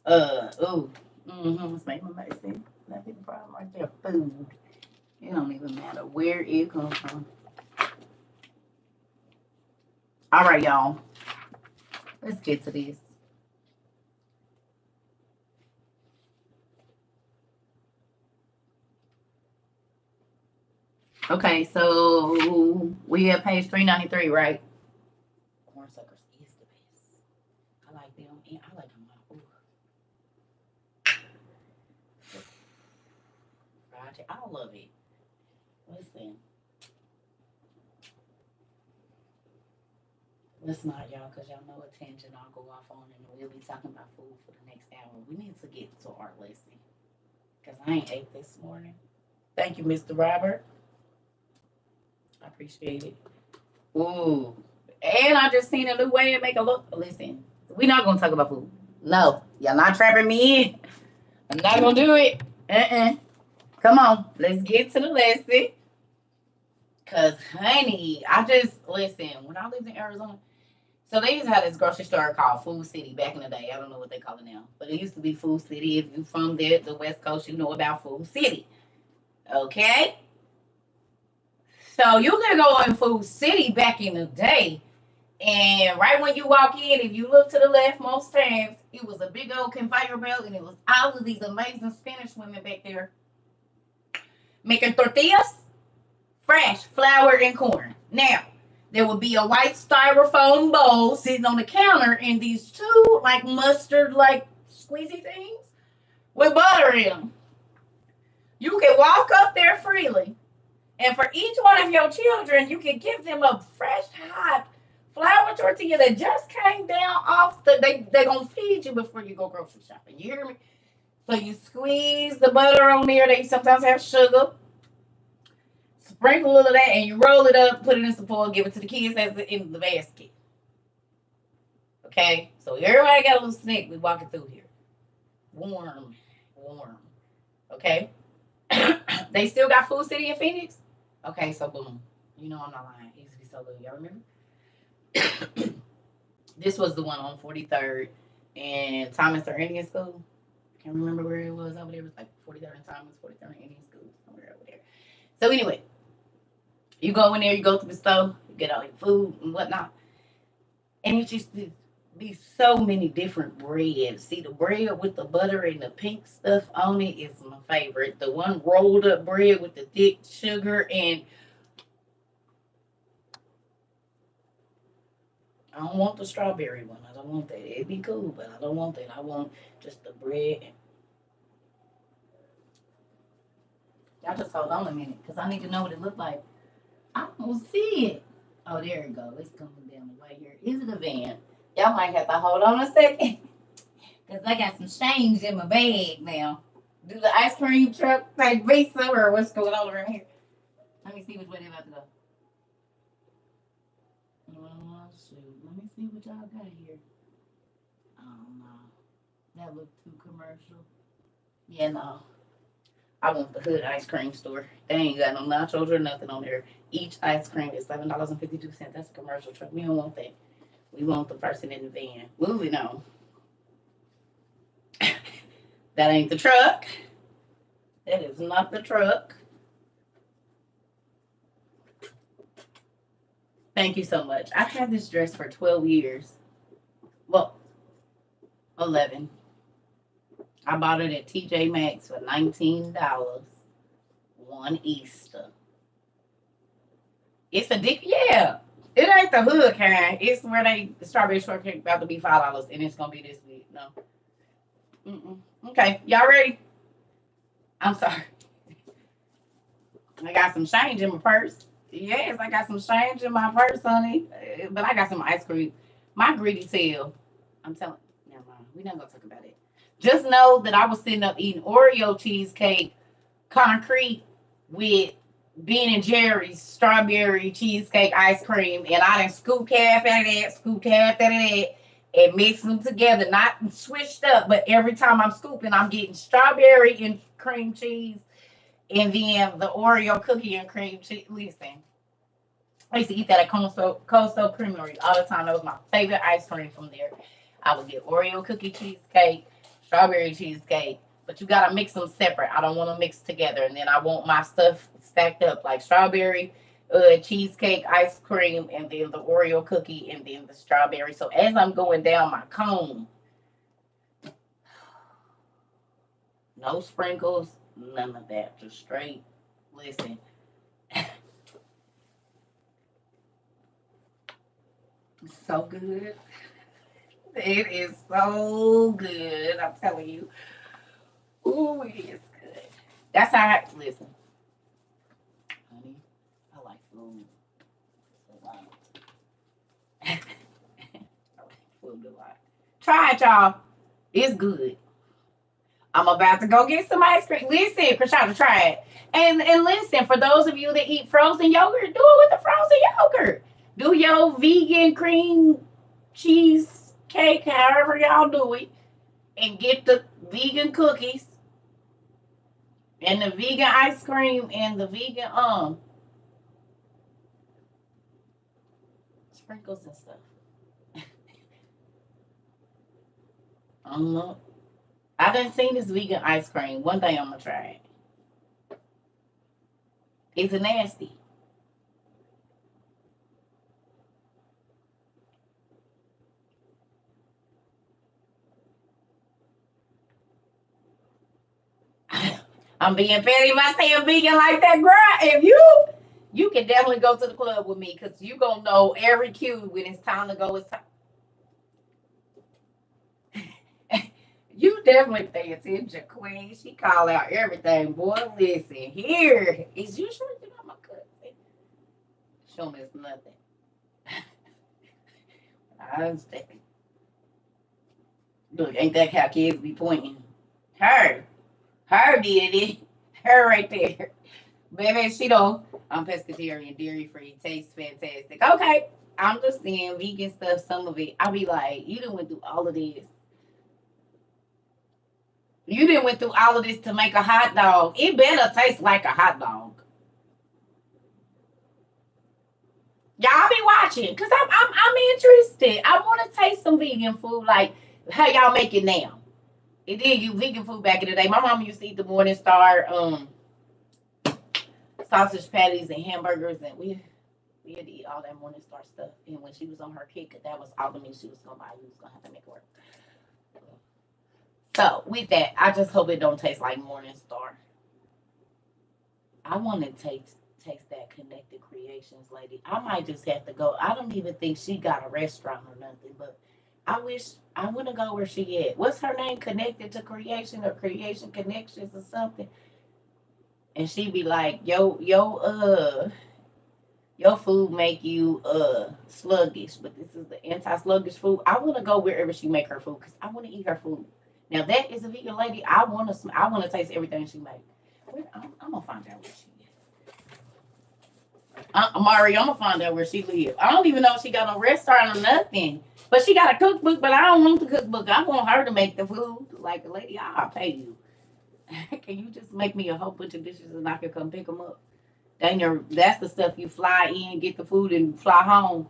Speaker 1: it's making my medicine. That's the problem right there. Food. It don't even matter where it comes from. All right, y'all. Let's get to this. Okay, so we have page 393, right? Corn suckers is the best. I like them, and I like them. I love it. Listen. Let's not, y'all, because y'all know a tangent I'll go off on, and we'll be talking about food for the next hour. We need to get to our lesson, because I ain't ate this morning. Thank you, Mr. Robert. I appreciate it. Ooh. And I just seen a new way to make a look. Listen, we're not going to talk about food. No, y'all not trapping me in. I'm not going to do it. Come on, let's get to the lesson. Because, honey, I just, listen, when I lived in Arizona, so they used to have this grocery store called Food City back in the day. I don't know what they call it now. But it used to be Food City. If you're from there, the West Coast, you know about Food City. Okay? So you could go in Food City back in the day. And right when you walk in, if you look to the left most times, it was a big old conveyor belt. And it was all of these amazing Spanish women back there making tortillas, fresh flour and corn. Now, there would be a white styrofoam bowl sitting on the counter and these two like mustard like squeezy things with butter in them. You can walk up there freely, and for each one of your children, you can give them a fresh hot flour tortilla that just came down off they're gonna feed you before you go grocery shopping. You hear me? So you squeeze the butter on there. They sometimes have sugar. Sprinkle a little of that and you roll it up, put it in some foil, give it to the kids as in the basket. Okay? So everybody got a little snack we walking through here. Warm. Okay? They still got Food City in Phoenix? Okay, so boom. You know I'm not lying. It used to be so good. Y'all remember? This was the one on 43rd and Thomas or Indian School. Can't remember where it was over there. It was like 43rd and Thomas, 43rd and Indian School, somewhere over there. So anyway, you go in there, you go to the store, you get all your food and whatnot. And it just be so many different breads. See, the bread with the butter and the pink stuff on it is my favorite. The one rolled up bread with the thick sugar and I don't want the strawberry one. I don't want that. It'd be cool, but I don't want that. I want just the bread. Y'all just hold on a minute because I need to know what it looked like. I don't see it. Oh, there it goes. It's coming down the way here. Is it a van? Y'all might have to hold on a second because I got some change in my bag now. Do the ice cream truck take Visa or what's going on around here? Let me see which way they're about to go. Oh, shoot. Let me see what y'all got here. Oh, no. That looked too commercial. Yeah, no. I want the hood ice cream store. They ain't got no nachos or nothing on there. Each ice cream is $7.52. That's a commercial truck. We don't want that. We want the person in the van. Moving on. That ain't the truck. That is not the truck. Thank you so much. I've had this dress for 12 years. Well, 11. I bought it at TJ Maxx for $19 one Easter. It's a dick, yeah. It ain't the hood kind. It's where the strawberry shortcake about to be $5 and it's gonna be this week. No. Okay, y'all ready? I'm sorry. I got some change in my purse. Yes, I got some change in my purse, honey. But I got some ice cream. My greedy tail. I'm telling. Never mind. We're not gonna talk about it. Just know that I was sitting up eating Oreo cheesecake, concrete with Ben and Jerry's strawberry cheesecake ice cream, and I done scoop half out of that, scoop half out of that, and mix them together. Not switched up, but every time I'm scooping, I'm getting strawberry and cream cheese, and then the Oreo cookie and cream cheese. Listen, I used to eat that at Coastal Creamery all the time. That was my favorite ice cream from there. I would get Oreo cookie cheesecake, strawberry cheesecake, but you gotta mix them separate. I don't want to mix together, and then I want my stuff stacked up like strawberry cheesecake, ice cream, and then the Oreo cookie, and then the strawberry. So as I'm going down my cone, no sprinkles, none of that, just straight. Listen. So good. It is so good. I'm telling you. Ooh, it is good. That's how I listen. Honey, Try it, y'all. It's good. I'm about to go get some ice cream. Listen, Krishana, try it. And listen, for those of you that eat frozen yogurt, do it with the frozen yogurt. Do your vegan cream cheese cake, however y'all do it, and get the vegan cookies and the vegan ice cream and the vegan sprinkles and stuff. I don't know. I done seen this vegan ice cream. One day I'm gonna try it. Is it nasty? I'm being petty if I say I'm vegan like that, girl. If you can definitely go to the club with me because you gonna know every cue when it's time to go. It's time. You definitely pay attention, Queen. She call out everything. Boy, listen. Here. Is you sure you're not my cousin? Show me it's nothing. I understand. Look, ain't that how kids be pointing? Her. Her did it. Her right there. Baby, she don't. I'm pescatarian, dairy free, tastes fantastic. Okay. I'm just saying vegan stuff, some of it. I'll be like, you done went through all of this. You done went through all of this to make a hot dog. It better taste like a hot dog. Y'all be watching, cause I'm interested. I want to taste some vegan food, like how y'all make it now. It did you vegan food back in the day. My mom used to eat the Morning Star sausage patties and hamburgers, and we had to eat all that Morning Star stuff. And when she was on her kick, that was all the meat she was gonna buy. We was gonna have to make it work. So with that, I just hope it don't taste like Morning Star. I want to taste that Connected Creations lady. I might just have to go. I don't even think she got a restaurant or nothing, but I wish I want to go where she at. What's her name? Connected to Creation or Creation Connections or something. And she be like, your food make you sluggish, but this is the anti-sluggish food. I want to go wherever she make her food because I want to eat her food. Now that is a vegan lady. I want to taste everything she make. I'm gonna find out where she is. Mari, I'm gonna find out where she lives. I don't even know if she got no restaurant or nothing. But she got a cookbook, but I don't want the cookbook. I want her to make the food. Like, lady, I'll pay you. Can you just make me a whole bunch of dishes and I can come pick them up? That's the stuff you fly in, get the food, and fly home.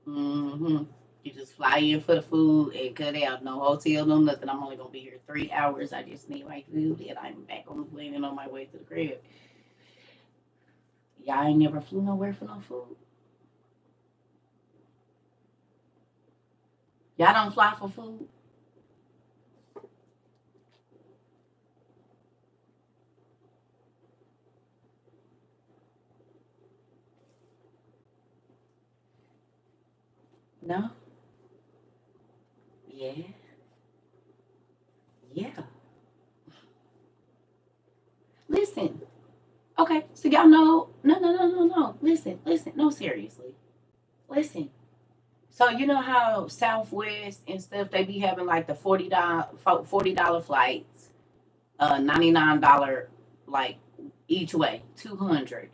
Speaker 1: Mm-hmm. You just fly in for the food and cut out. No hotel, no nothing. I'm only gonna be here 3 hours. I just need my food, and I'm back on the plane and on my way to the crib. Y'all ain't never flew nowhere for no food. Y'all don't fly for food. No. Yeah. Yeah. Listen. Okay. So y'all know. No. Listen. No, seriously. Listen. So you know how Southwest and stuff they be having like the $40 flights, $99 like each way, 200,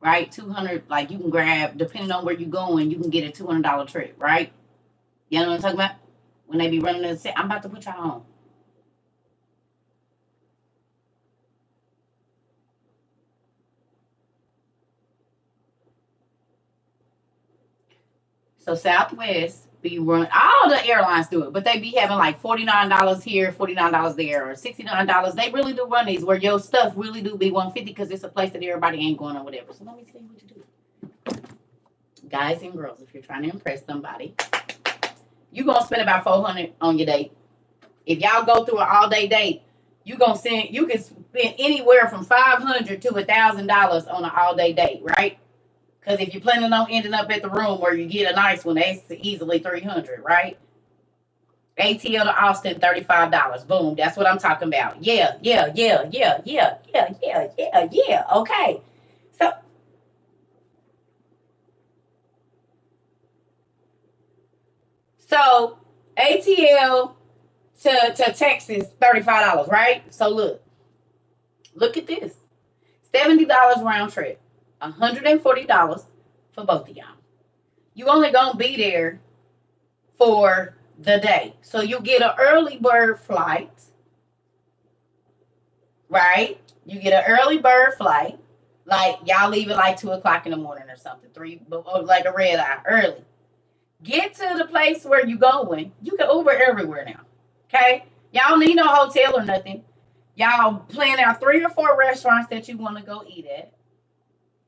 Speaker 1: right? 200 like you can grab depending on where you're going, you can get a $200 trip, right? You know what I'm talking about? When they be running the set, I'm about to put y'all on. So Southwest be run all the airlines do it, but they be having like $49 here, $49 there, or $69. They really do run these where your stuff really do be 150 because it's a place that everybody ain't going or whatever. So let me tell you what to do. Guys and girls, if you're trying to impress somebody, you gonna spend about 400 on your date. If y'all go through an all day date, you can spend anywhere from 500 to $1,000 on an all day date, right? Because if you're planning on ending up at the room where you get a nice one, that's easily 300, right? ATL to Austin, $35. Boom, that's what I'm talking about. Yeah. Okay. So So ATL to Texas, $35, right? So look at this. $70 round trip, $140 for both of y'all. You only gonna be there for the day. So you get an early bird flight, right? You get an early bird flight. Like y'all leave at like 2 o'clock in the morning or something, like a red eye early. Get to the place where you going. You can Uber everywhere now. Okay? Y'all don't need no hotel or nothing. Y'all plan out 3 or 4 restaurants that you want to go eat at.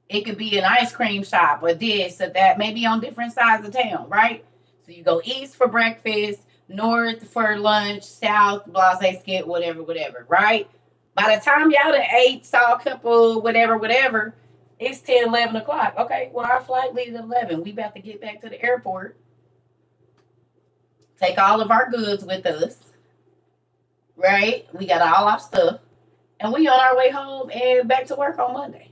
Speaker 1: It could be an ice cream shop or this or that, maybe on different sides of town, right? So you go east for breakfast, north for lunch, south, blase skit, whatever, right? By the time y'all done ate, saw a couple, whatever, it's 10, 11 o'clock. Okay, well, our flight leaves at 11. We about to get back to the airport. Take all of our goods with us, right? We got all our stuff. And we on our way home and back to work on Monday.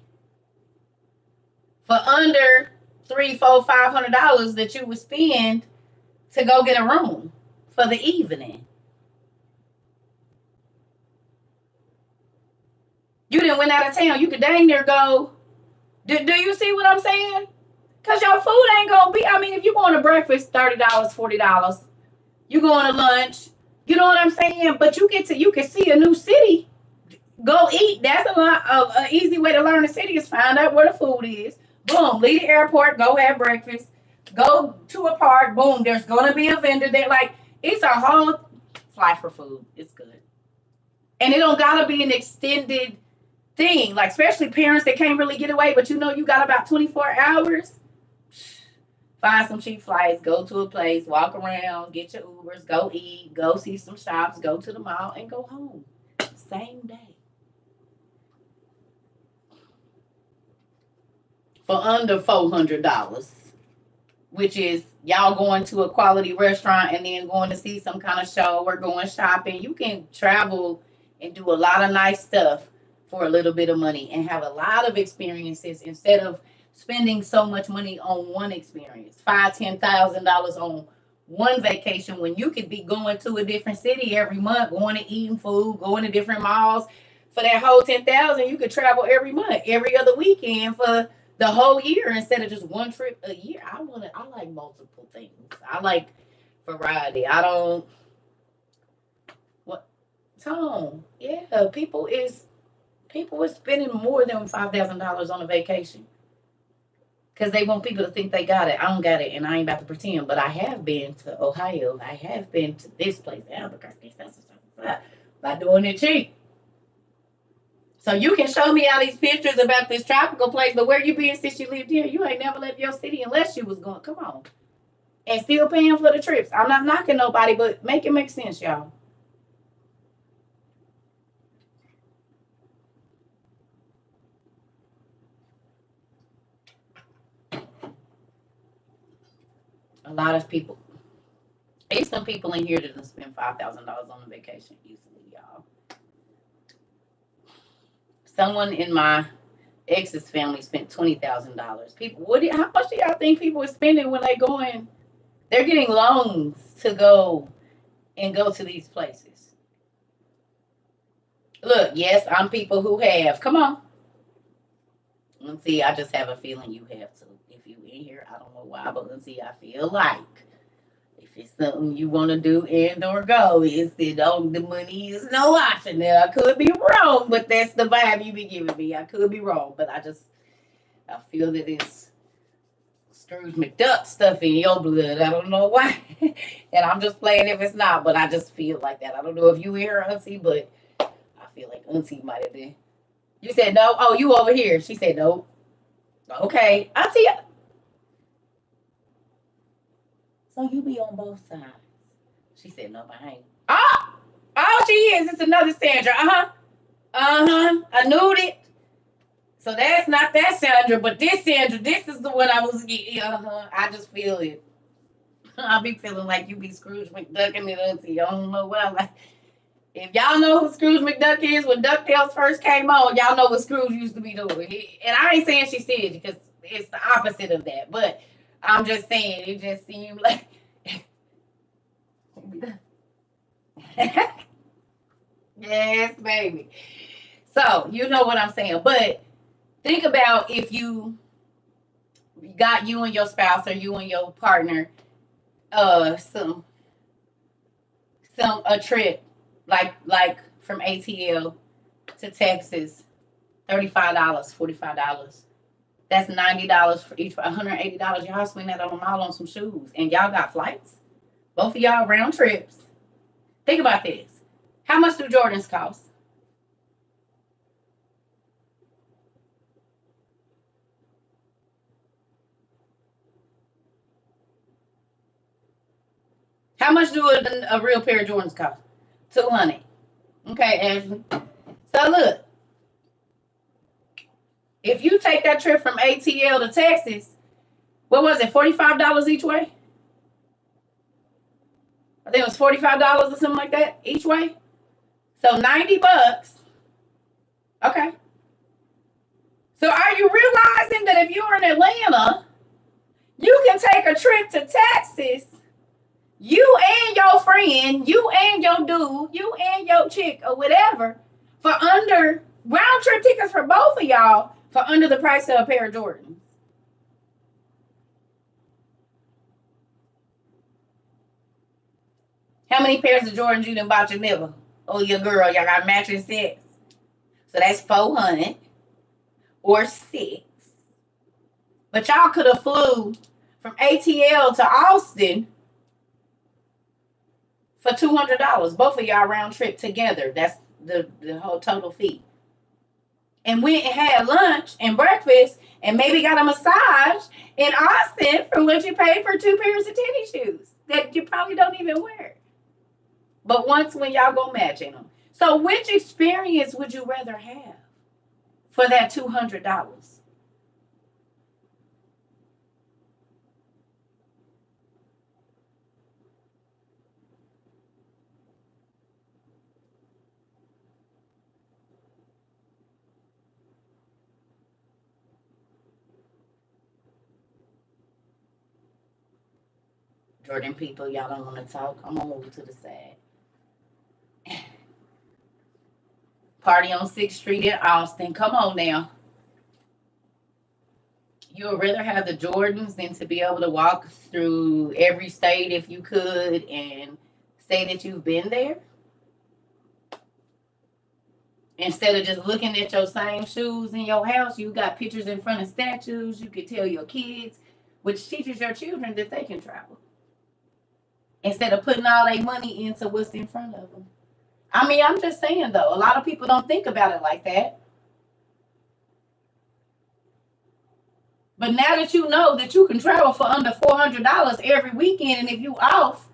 Speaker 1: For under $300, $400, $500 that you would spend to go get a room for the evening. You didn't went out of town. You could dang near go. Do you see what I'm saying? Because your food ain't going to be, I mean, if you're going to breakfast, $30, $40. You going to lunch. You know what I'm saying? But you can see a new city. Go eat. That's a lot of an easy way to learn the city is find out where the food is. Boom, leave the airport, go have breakfast. Go to a park, boom, there's going to be a vendor there. Like, it's a whole fly for food. It's good. And it don't got to be an extended thing. Like, especially parents that can't really get away, but you know you got about 24 hours. Find some cheap flights, go to a place, walk around, get your Ubers, go eat, go see some shops, go to the mall, and go home. Same day. For under $400, which is y'all going to a quality restaurant and then going to see some kind of show or going shopping. You can travel and do a lot of nice stuff for a little bit of money and have a lot of experiences instead of spending so much money on one experience, $5,000, $10,000 on one vacation when you could be going to a different city every month, going to eating food, going to different malls. For that whole $10,000, you could travel every month, every other weekend for the whole year instead of just one trip a year. I like multiple things. I like variety. I don't what Tone. Yeah, people is spending more than $5,000 on a vacation. Because they want people to think they got it. I don't got it and I ain't about to pretend. But I have been to Ohio. I have been to this place, Albuquerque, by doing it cheap. So you can show me all these pictures about this tropical place, but where you been since you lived here? You ain't never left your city unless you was going. Come on. And still paying for the trips. I'm not knocking nobody, but make it make sense, y'all. A lot of people. There's some people in here that can spend $5,000 on a vacation easily, y'all. Someone in my ex's family spent $20,000. People, how much do y'all think people are spending when they're getting loans to go to these places? Look, yes, I'm people who have. Come on. Let's see, I just have a feeling you have to. If you in here, I don't know why, but let's see, I feel like if it's something you want to do and or go, the money is no option. Now, I could be wrong, but that's the vibe you be giving me. I could be wrong, but I feel that it's Scrooge McDuck stuff in your blood. I don't know why. And I'm just playing if it's not, but I just feel like that. I don't know if you hear Auntie, but I feel like Auntie might have been. You said no? Oh, you over here. She said no. Okay. Auntie. So you be on both sides. She said no, I ain't. Oh, she is. It's another Sandra. I knew it. So that's not that Sandra, but this Sandra, this is the one I was getting. I just feel it. I be feeling like you be Scrooge McDuck and it, Auntie. I don't know why. Like, if y'all know who Scrooge McDuck is, when DuckTales first came on, y'all know what Scrooge used to be doing. And I ain't saying she said because it's the opposite of that. But I'm just saying, it just seemed like Yes, baby. So you know what I'm saying. But think about if you got you and your spouse or you and your partner some a trip like from ATL to Texas, $35, $45. That's $90 for each, $180. Y'all spend that on a mile on some shoes, and y'all got flights. Both of y'all round trips. Think about this. How much do Jordans cost? How much do a real pair of Jordans cost? 200. Okay, Ashley. So look, if you take that trip from ATL to Texas, what was it? $45 each way. I think it was $45 or something like that each way. So $90. Okay. So are you realizing that if you're in Atlanta, you can take a trip to Texas, you and your friend, you and your dude, you and your chick or whatever, for under round trip tickets for both of y'all for under the price of a pair of Jordans. How many pairs of Jordans you done bought your nigga or your girl? Y'all got matching sets. So that's 400 or 6. But y'all could have flew from ATL to Austin for $200. Both of y'all round trip together. That's the whole total fee. And went and had lunch and breakfast and maybe got a massage in Austin for what you paid for 2 pairs of tennis shoes that you probably don't even wear. But once when y'all go matching them. So which experience would you rather have for that $200? Jordan people, y'all don't want to talk. I'm gonna move to the side. Party on 6th Street in Austin. Come on now. You would rather have the Jordans than to be able to walk through every state if you could and say that you've been there? Instead of just looking at your same shoes in your house, you got pictures in front of statues. You could tell your kids, which teaches your children that they can travel. Instead of putting all their money into what's in front of them. I mean, I'm just saying though, a lot of people don't think about it like that. But now that you know that you can travel for under $400 every weekend, and if you off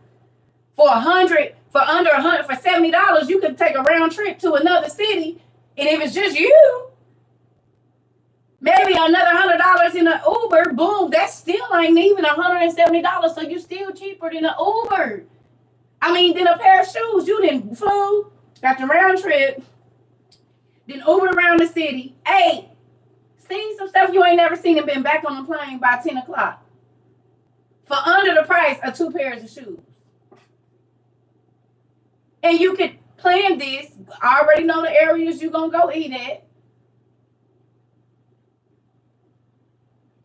Speaker 1: for under $100 for $70, you can take a round trip to another city. And if it's just you, maybe another $100 in an Uber. Boom, that still ain't even $170. So you still cheaper than an Uber. I mean, than a pair of shoes. You didn't flew, got the round trip, then Uber around the city. Hey, seen some stuff you ain't never seen and been back on the plane by 10 o'clock for under the price of 2 pairs of shoes. And you could plan this. I already know the areas you're going to go eat at.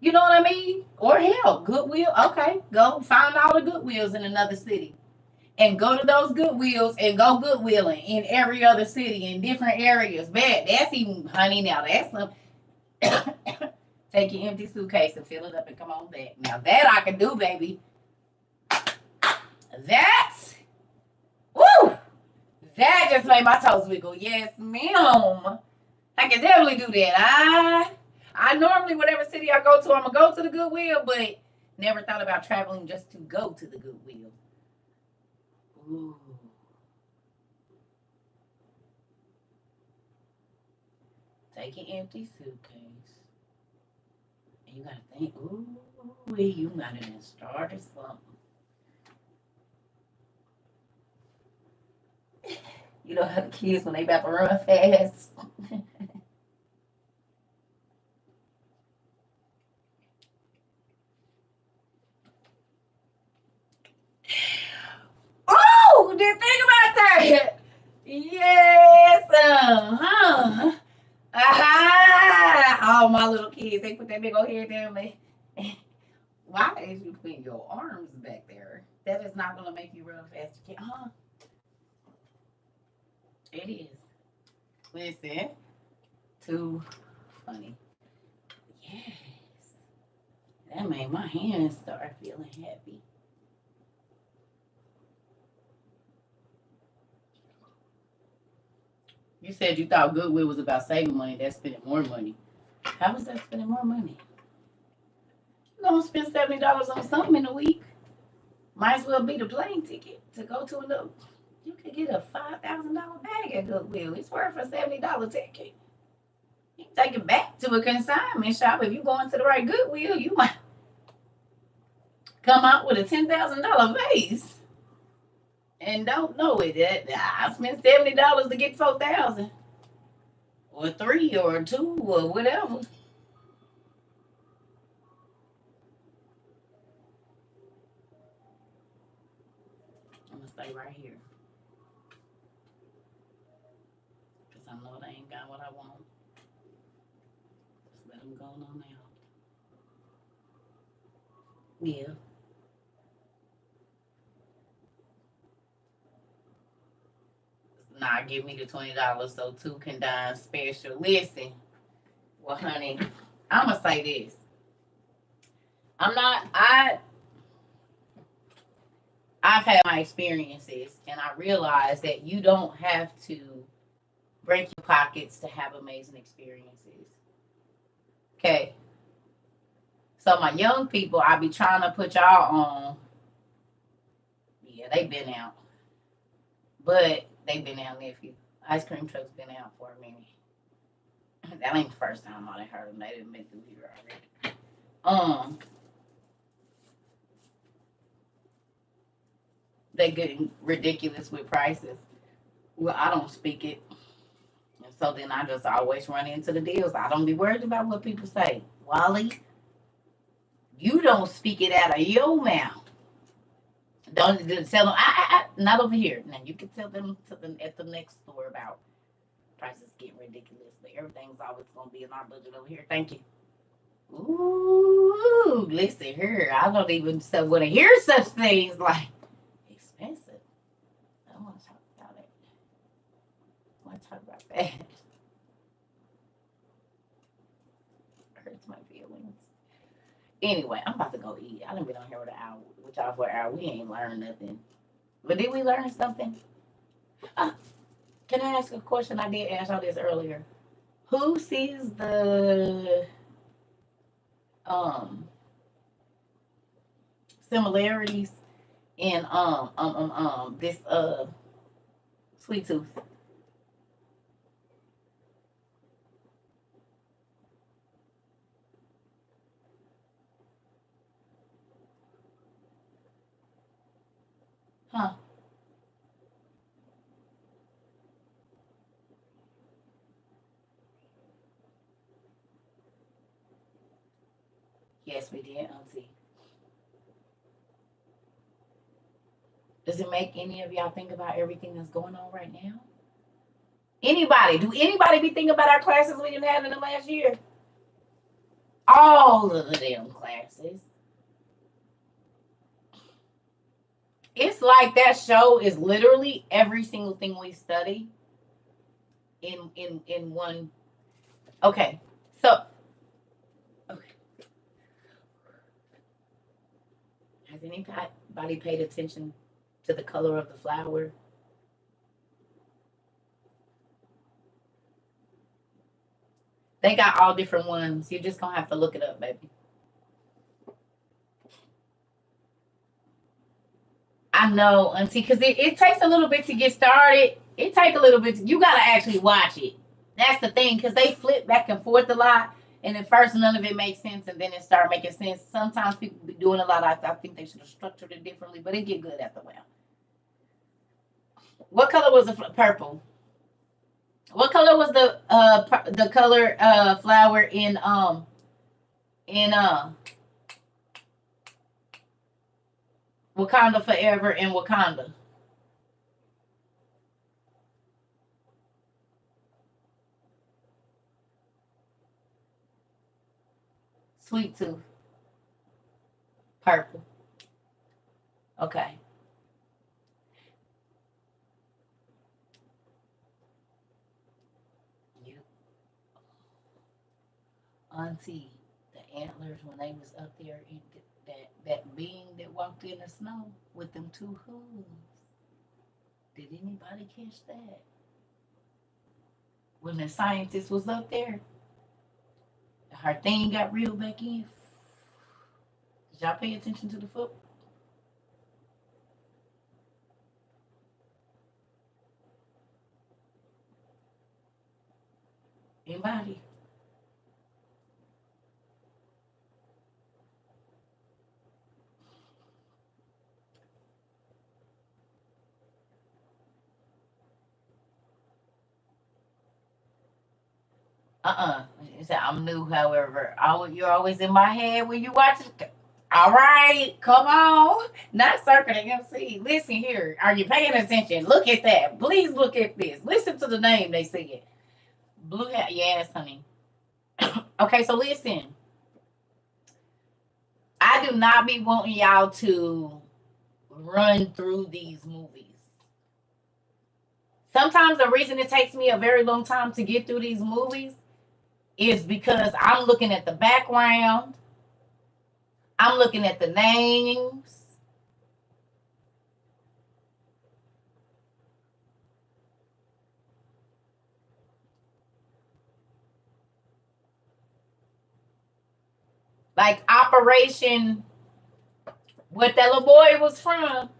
Speaker 1: You know what I mean? Or hell, Goodwill. Okay, go find all the Goodwills in another city. And go to those Goodwills and go Goodwilling in every other city in different areas. Bad. That's even, honey, now that's some. Take your empty suitcase and fill it up and come on back. Now that I can do, baby. That's, woo! That just made my toes wiggle. Yes, ma'am. I can definitely do that. I normally, whatever city I go to, I'm going to go to the Goodwill, but never thought about traveling just to go to the Goodwill. Ooh. Take an empty suitcase. And you got to think, ooh, you might have started something. You know how the kids, when they about to run fast. Oh, then think about that. they put that big old head there, like, why is you putting your arms back there? That is not gonna make you run fast. You can't, huh? It is. Listen, too funny. Yes, that made my hands start feeling happy. You said you thought Goodwill was about saving money. That's spending more money. How was that spending more money? You're gonna spend $70 on something in a week. Might as well be the plane ticket to go to a little. You could get a $5,000 bag at Goodwill. It's worth a $70 ticket. You can take it back to a consignment shop. If you go into the right Goodwill, you might come out with a $10,000 vase and don't know it. I spent $70 to get 4,000, or three, or two, or whatever. I'm gonna stay right here because I know they ain't got what I want. Just let them go on now. Yeah. Nah, give me the $20 so two can dine special. Listen, well, honey, I'm gonna say this. I'm not. I've had my experiences, and I realize that you don't have to break your pockets to have amazing experiences. Okay. So my young people, I be trying to put y'all on. Yeah, they been out, but they been out, nephew. Ice cream truck's been out for a minute. That ain't the first time I heard them. They done been through here already. They getting ridiculous with prices. Well, I don't speak it. And so then I just always run into the deals. I don't be worried about what people say. Wally, you don't speak it out of your mouth. Don't tell them, not over here. Now you can tell them at the next store about prices getting ridiculous, but everything's always gonna be in our budget over here. Thank you. Ooh, listen here. I don't even want to hear such things like expensive. I don't want to talk about it. I want to talk about that. Hurts my feelings. Anyway, I'm about to go eat. I done been on here with y'all for an hour. We ain't learned nothing. But did we learn something? Can I ask a question? I did ask y'all this earlier. Who sees the similarities in this sweet tooth? Huh? Yes, we did, Auntie. Does it make any of y'all think about everything that's going on right now? Anybody? Do anybody be thinking about our classes we didn't have in the last year? All of the damn classes. It's like that show is literally every single thing we study in one. Okay, so okay. Has anybody paid attention to the color of the flower? They got all different ones. You're just gonna have to look it up, baby. I know, Auntie, because it takes a little bit to get started. It takes a little bit. You gotta actually watch it. That's the thing, because they flip back and forth a lot. And at first, none of it makes sense, and then it start making sense. Sometimes people be doing a lot. I think they should have structured it differently, but it get good after a while. What color was the purple? What color was the color flower in Wakanda Forever in Wakanda? Sweet tooth. Purple. Okay. You, Auntie, the antlers when they was up there in that being that walked in the snow with them two hooves. Did anybody catch that? When the scientist was up there, her thing got reeled back in. Did y'all pay attention to the foot? Anybody? He said, I'm new, however. You're always in my head when you watch it. All right, come on. Not Circa the MC. Listen here. Are you paying attention? Look at that. Please look at this. Listen to the name they said. Blue hat. Yes, honey. Okay, so listen. I do not be wanting y'all to run through these movies. Sometimes the reason it takes me a very long time to get through these movies is because I'm looking at the background, I'm looking at the names. Like Operation, what that little boy was from.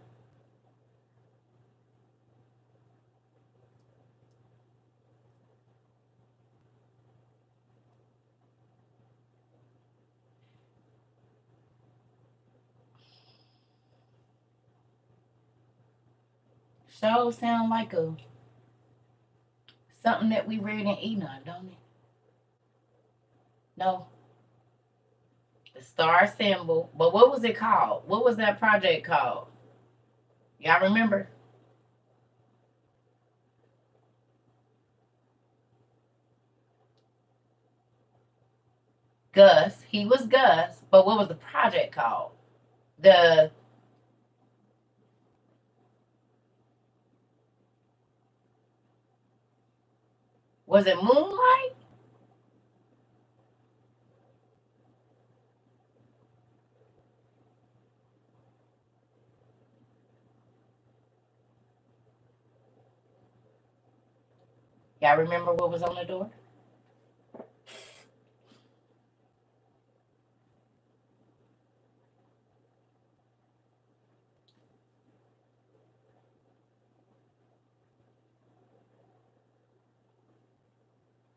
Speaker 1: Show sound like a something that we read in Enoch, don't it? No, the star symbol. But what was it called? What was that project called? Y'all remember? Gus. He was Gus. But what was the project called? The Was it Moonlight? Y'all remember what was on the door?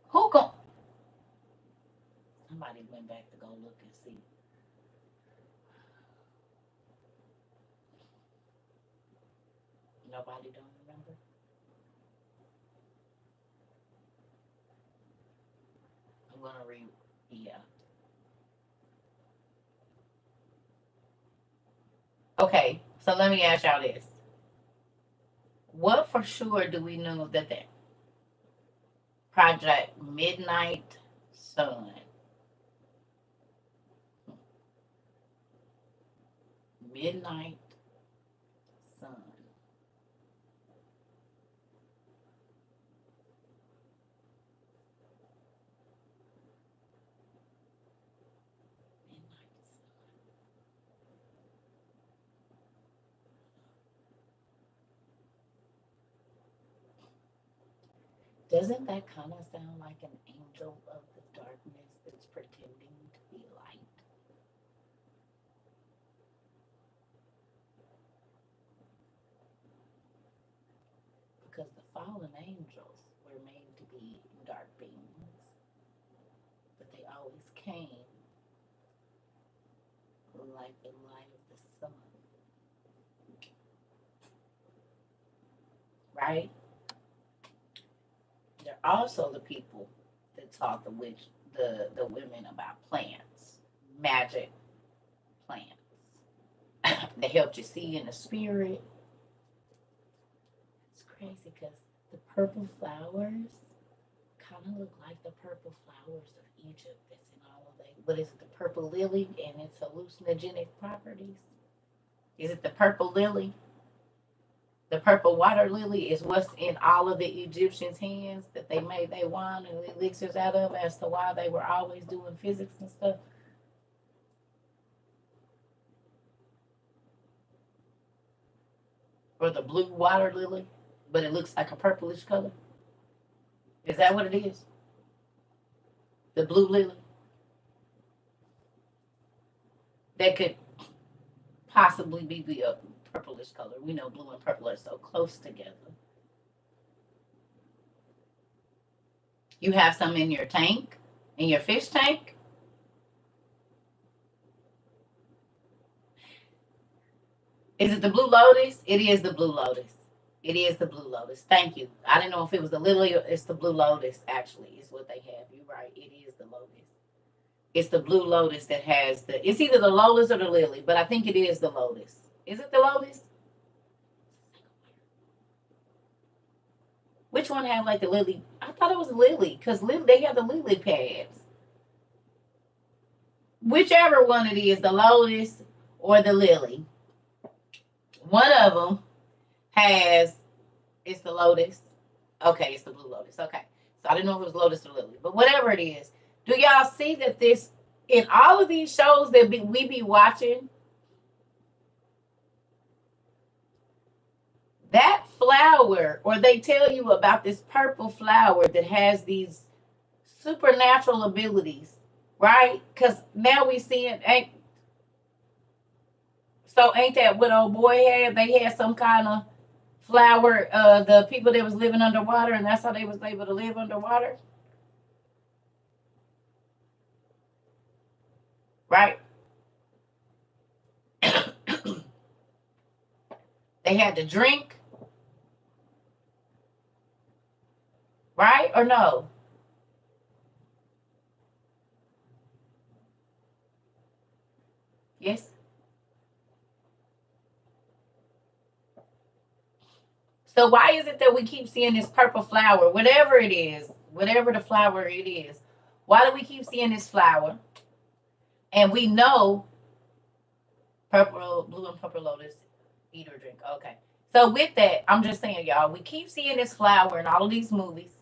Speaker 1: Who go? Somebody went back to go look and see. Nobody don't remember. I'm gonna read. Yeah. Okay. So let me ask y'all this: what for sure do we know that the project Midnight Sun, Midnight Sun, Midnight Sun. Doesn't that kind of sound like an angel of the darkness that's pretending to be light? Because the fallen angels were made to be dark beings, but they always came like the light of the sun, right? They're also the people that taught the women about plants, magic plants. They helped you see in the spirit. It's crazy because the purple flowers kind of look like the purple flowers of Egypt that's in all what is it, the purple lily and its hallucinogenic properties? Is it the purple lily? The purple water lily is what's in all of the Egyptians' hands that they made their wine and elixirs out of, as to why they were always doing physics and stuff. Or the blue water lily, but it looks like a purplish color. Is that what it is? The blue lily? That could possibly be a purplish color. We know blue and purple are so close together. You have some in your tank, in your fish tank. Is it the blue lotus? It is the blue lotus. It is the blue lotus. Thank you. I didn't know if it was the lily or it's the blue lotus, actually, is what they have. You're right. It is the lotus. It's the blue lotus that has the, it's either the lotus or the lily, but I think it is the lotus. Is it the lotus? Which one had like the lily? I thought it was lily, because they have the lily pads. Whichever one it is, the lotus or the lily. One of them has, it's the lotus. Okay, it's the blue lotus. Okay. So I didn't know if it was lotus or lily, but whatever it is, do y'all see that this, in all of these shows that we be watching, that flower, or they tell you about this purple flower that has these supernatural abilities, right? Because now we see it. Ain't that what old boy had? They had some kind of flower, the people that was living underwater, and that's how they was able to live underwater, right? They had to drink, right? Or no? Yes. So why is it that we keep seeing this purple flower, whatever it is, whatever the flower it is? Why do we keep seeing this flower? And we know purple, blue, and purple lotus, eat or drink. Okay. So with that, I'm just saying, y'all, we keep seeing this flower in all of these movies,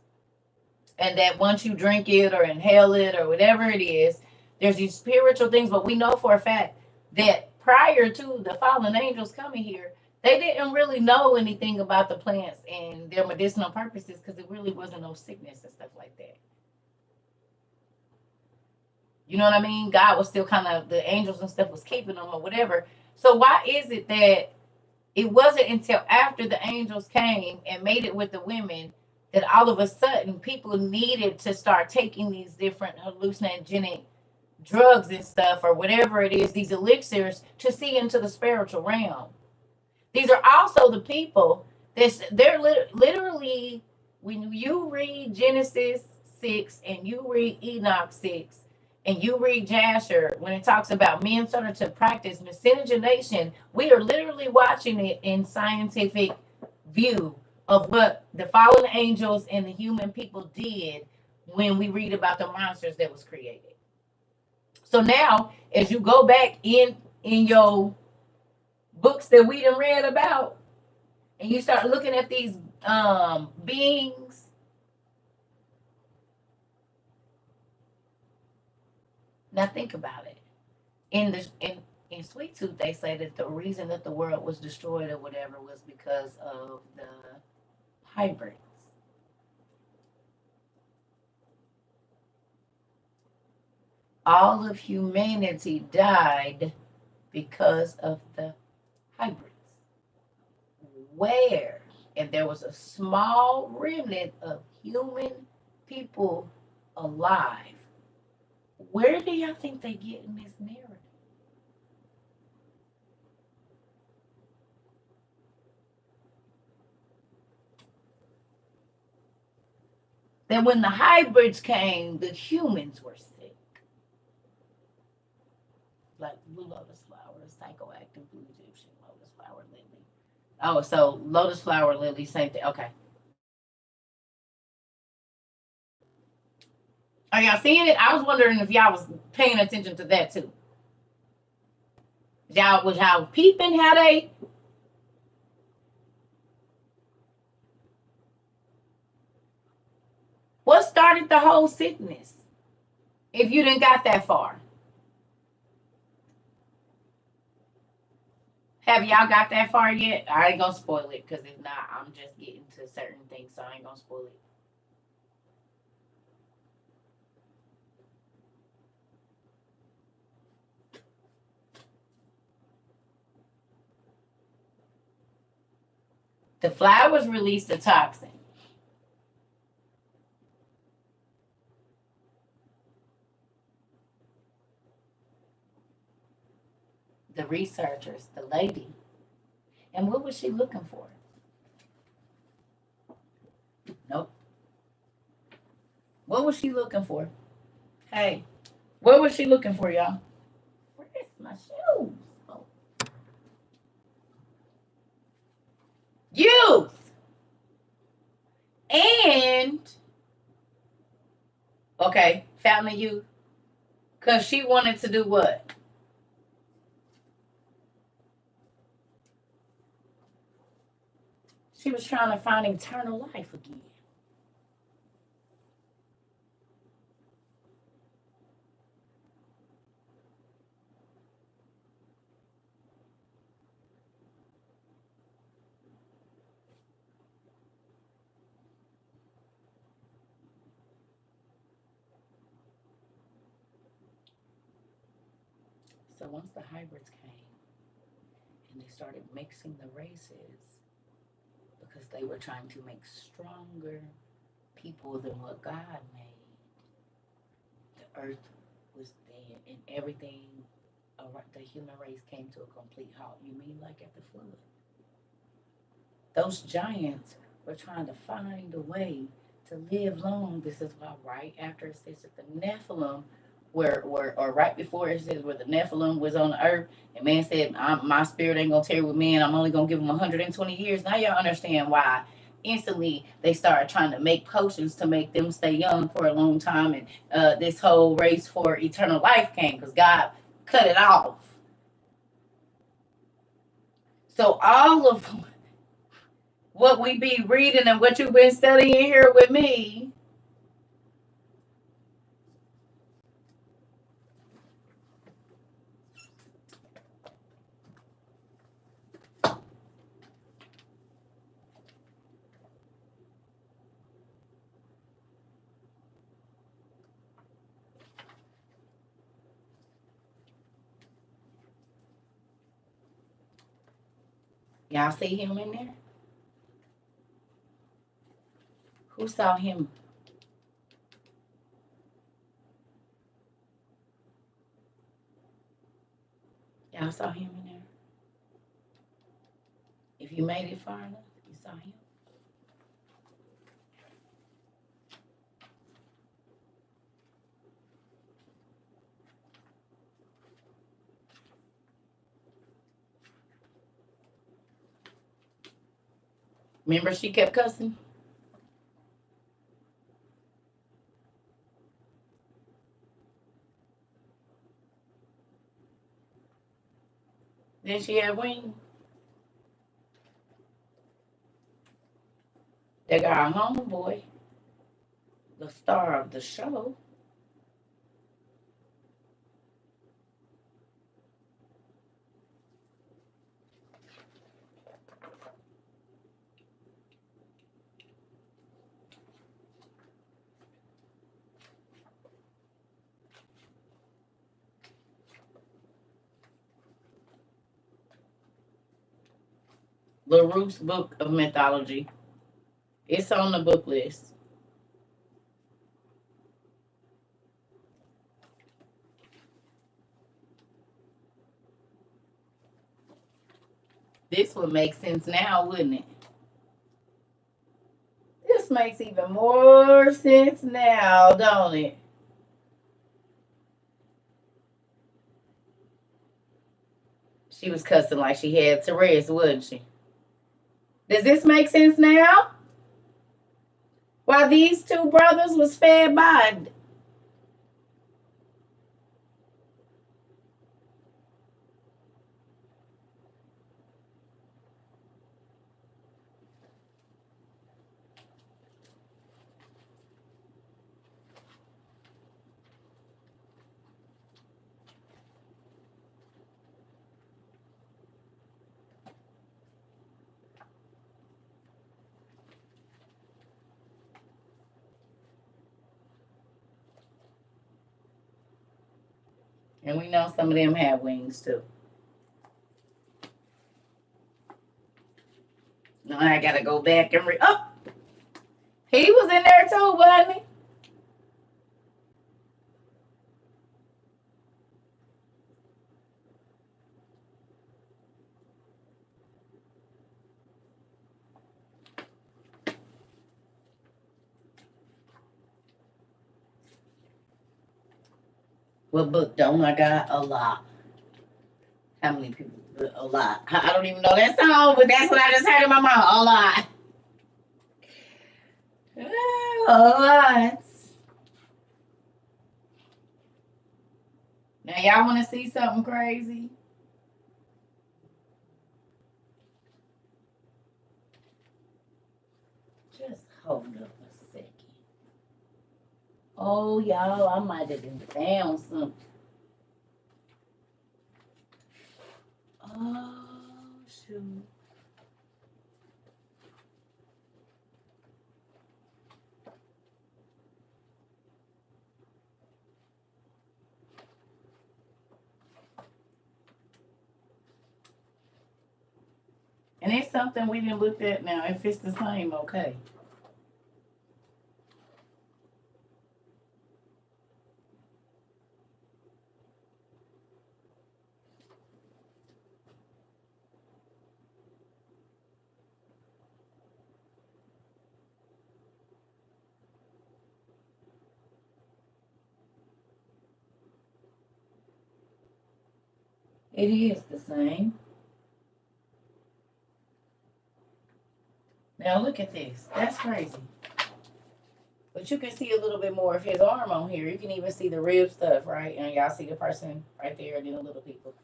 Speaker 1: and that once you drink it or inhale it or whatever it is, there's these spiritual things. But we know for a fact that prior to the fallen angels coming here, they didn't really know anything about the plants and their medicinal purposes, because it really wasn't no sickness and stuff like that. You know what I mean? God was still kind of, the angels and stuff was keeping them or whatever. So why is it that it wasn't until after the angels came and made it with the women that all of a sudden people needed to start taking these different hallucinogenic drugs and stuff, or whatever it is, these elixirs, to see into the spiritual realm? These are also the people they're literally, when you read Genesis 6 and you read Enoch 6 and you read Jasher, when it talks about men started to practice miscegenation, we are literally watching it in scientific view of what the fallen angels and the human people did when we read about the monsters that was created. So now, as you go back in your books that we done read about, and you start looking at these beings, now think about it. In Sweet Tooth, they say that the reason that the world was destroyed or whatever was because of the hybrids. All of humanity died because of the hybrids. Where? And there was a small remnant of human people alive. Where do y'all think they get in this narrative? That when the hybrids came, the humans were sick. Like blue lotus flower, psychoactive blue Egyptian lotus flower lily. Oh, so lotus flower lily, same thing. Okay. Are y'all seeing it? I was wondering if y'all was paying attention to that too. Was y'all peeping how they? What started the whole sickness? If you didn't got that far, have y'all got that far yet? I ain't gonna spoil it because if not, I'm just getting to certain things, so I ain't gonna spoil it. The flowers release the toxin. The researchers, the lady. And what was she looking for? Nope. What was she looking for? Hey, what was she looking for, y'all? Where's my shoes? Oh. Youth. And, okay, family youth. Because she wanted to do what? She was trying to find eternal life again. So once the hybrids came and they started mixing the races because they were trying to make stronger people than what God made, the earth was dead and everything, the human race came to a complete halt. You mean like at the flood? Those giants were trying to find a way to live long. This is why right after it says that the Nephilim or right before it says where the Nephilim was on the earth, and man said, my spirit ain't gonna tarry with man. I'm only gonna give them 120 years. Now y'all understand why. Instantly, they started trying to make potions to make them stay young for a long time, and this whole race for eternal life came because God cut it off. So all of what we be reading and what you've been studying here with me. Y'all see him in there? Who saw him? Y'all saw him in there? If you made it far enough, you saw him. Remember she kept cussing? Then she had wings. They got a homeboy, the star of the show. LaRue's Book of Mythology. It's on the book list. This would make sense now, wouldn't it? This makes even more sense now, don't it? She was cussing like she had Tourette's, wasn't she? Does this make sense now? Why these two brothers was fed by And we know some of them have wings too. Now I gotta go back and oh, he was in there too, wasn't he? What book don't I got? A lot. How many people? A lot. I don't even know that song, but that's what I just heard in my mouth. A lot. A lot. Now y'all want to see something crazy? Just hold up a second. Oh, y'all, I might have found something. Oh, shoot. And it's something we didn't look at now. If it's the same, okay. It is the same. Now look at this. That's crazy. But you can see a little bit more of his arm on here. You can even see the rib stuff, right? And y'all see the person right there and then the little people.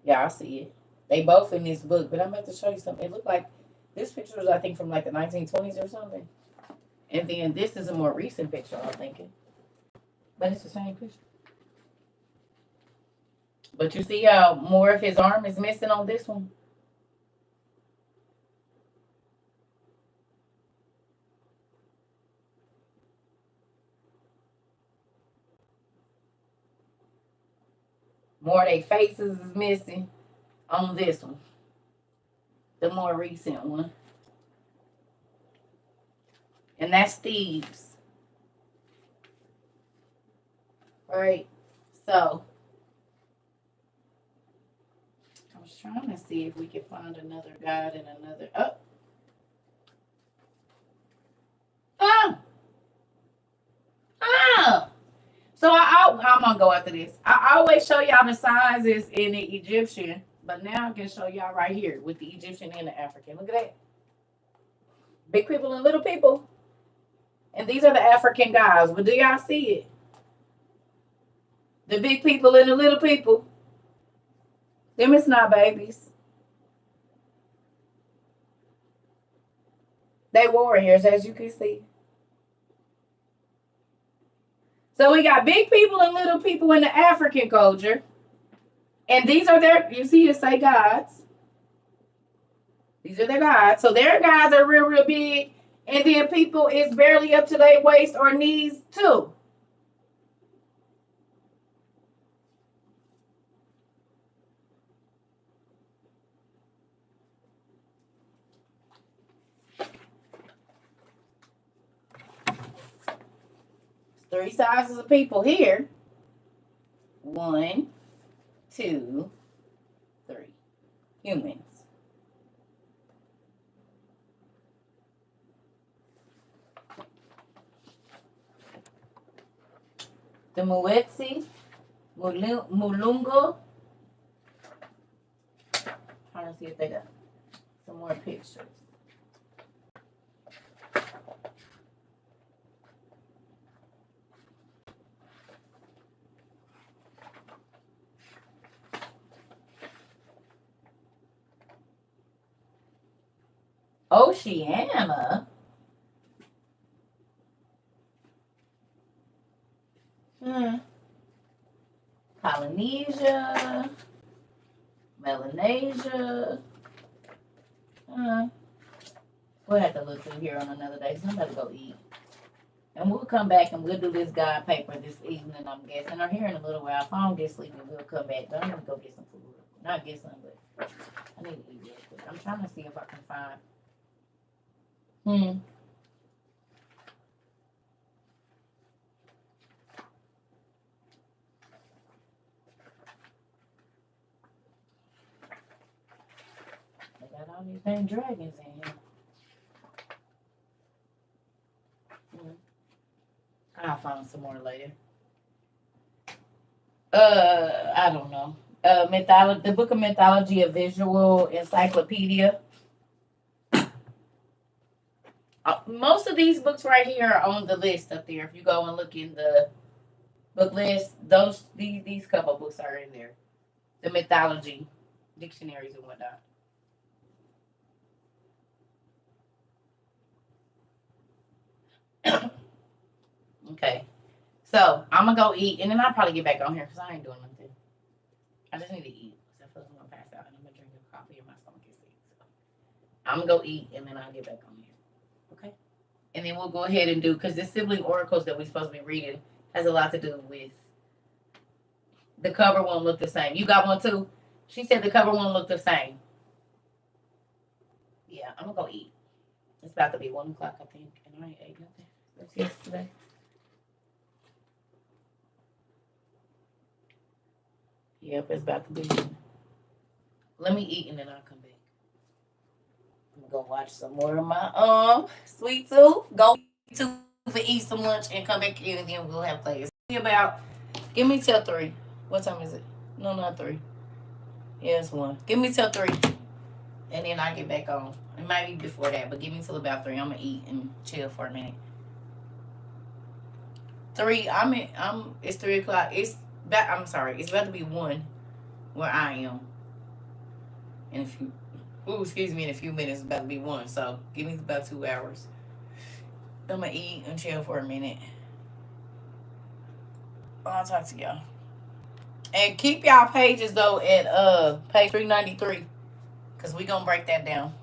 Speaker 1: Y'all see it. They both in this book. But I'm about to show you something. It looked like this picture was, I think, from like the 1920s or something. And then this is a more recent picture, I'm thinking. But it's the same picture. But you see how more of his arm is missing on this one? More of their faces is missing on this one. The more recent one. And that's Steve's. Right? So, I was trying to see if we could find another guide and another. Oh! Oh! Oh! So, I'm going to go after this. I always show y'all the sizes in the Egyptian. But now I can show y'all right here with the Egyptian and the African. Look at that. Big people and little people. And these are the African guys. But do y'all see it? The big people and the little people. Them is not babies. They warriors, as you can see. So we got big people and little people in the African culture. And these are their, you see it say gods. These are their gods. So their gods are real, real big. And then people is barely up to their waist or knees too. Three sizes of people here. 1, 2, 3. Humans. The Muetsi, Mulungo. Trying to see if they got some more pictures. Oceania. Polynesia. Melanesia. We'll have to look through here on another day. So I'm about to go eat. And we'll come back and we'll do this guide paper this evening, I'm guessing. Or here in a little while. If I don't get sleepy, we'll come back. But I'm gonna go get some food. Not get some, but I need to eat real quick. I'm trying to see if I can find. They got all these dang dragons in here. I'll find some more later. I don't know. The Book of Mythology, a visual encyclopedia. Most of these books right here are on the list up there. If you go and look in the book list, these couple books are in there. The mythology dictionaries and whatnot. Okay, so I'm gonna go eat, and then I'll probably get back on here because I ain't doing nothing. I just need to eat. So I feel like I'm gonna pass out, and I'm gonna drink a coffee, and my stomach is sick. So I'm gonna go eat, and then I'll get back on here. Okay, and then we'll go ahead and do because the sibling oracles that we're supposed to be reading has a lot to do with. The cover won't look the same. You got one too? She said the cover won't look the same. Yeah, I'm gonna go eat. It's about to be 1 o'clock, I think, and I ain't ate nothing. That's yesterday. Yep, it's about to be. Let me eat and then I'll come back. I'm gonna go watch some more of my Sweet Tooth. Go to eat some lunch and come back in and then we'll have class. Give me till 3. What time is it? No, not 3. Yeah, it's 1. Give me till 3. And then I get back on. It might be before that, but give me till about 3. I'm gonna eat and chill for a minute. 3. It's 3 o'clock. I'm sorry. It's about to be 1 where I am. In a few. In a few minutes, it's about to be 1. So give me about 2 hours. I'm gonna eat and chill for a minute. I'll talk to y'all. And keep y'all pages though at page 393. Cause we gonna break that down.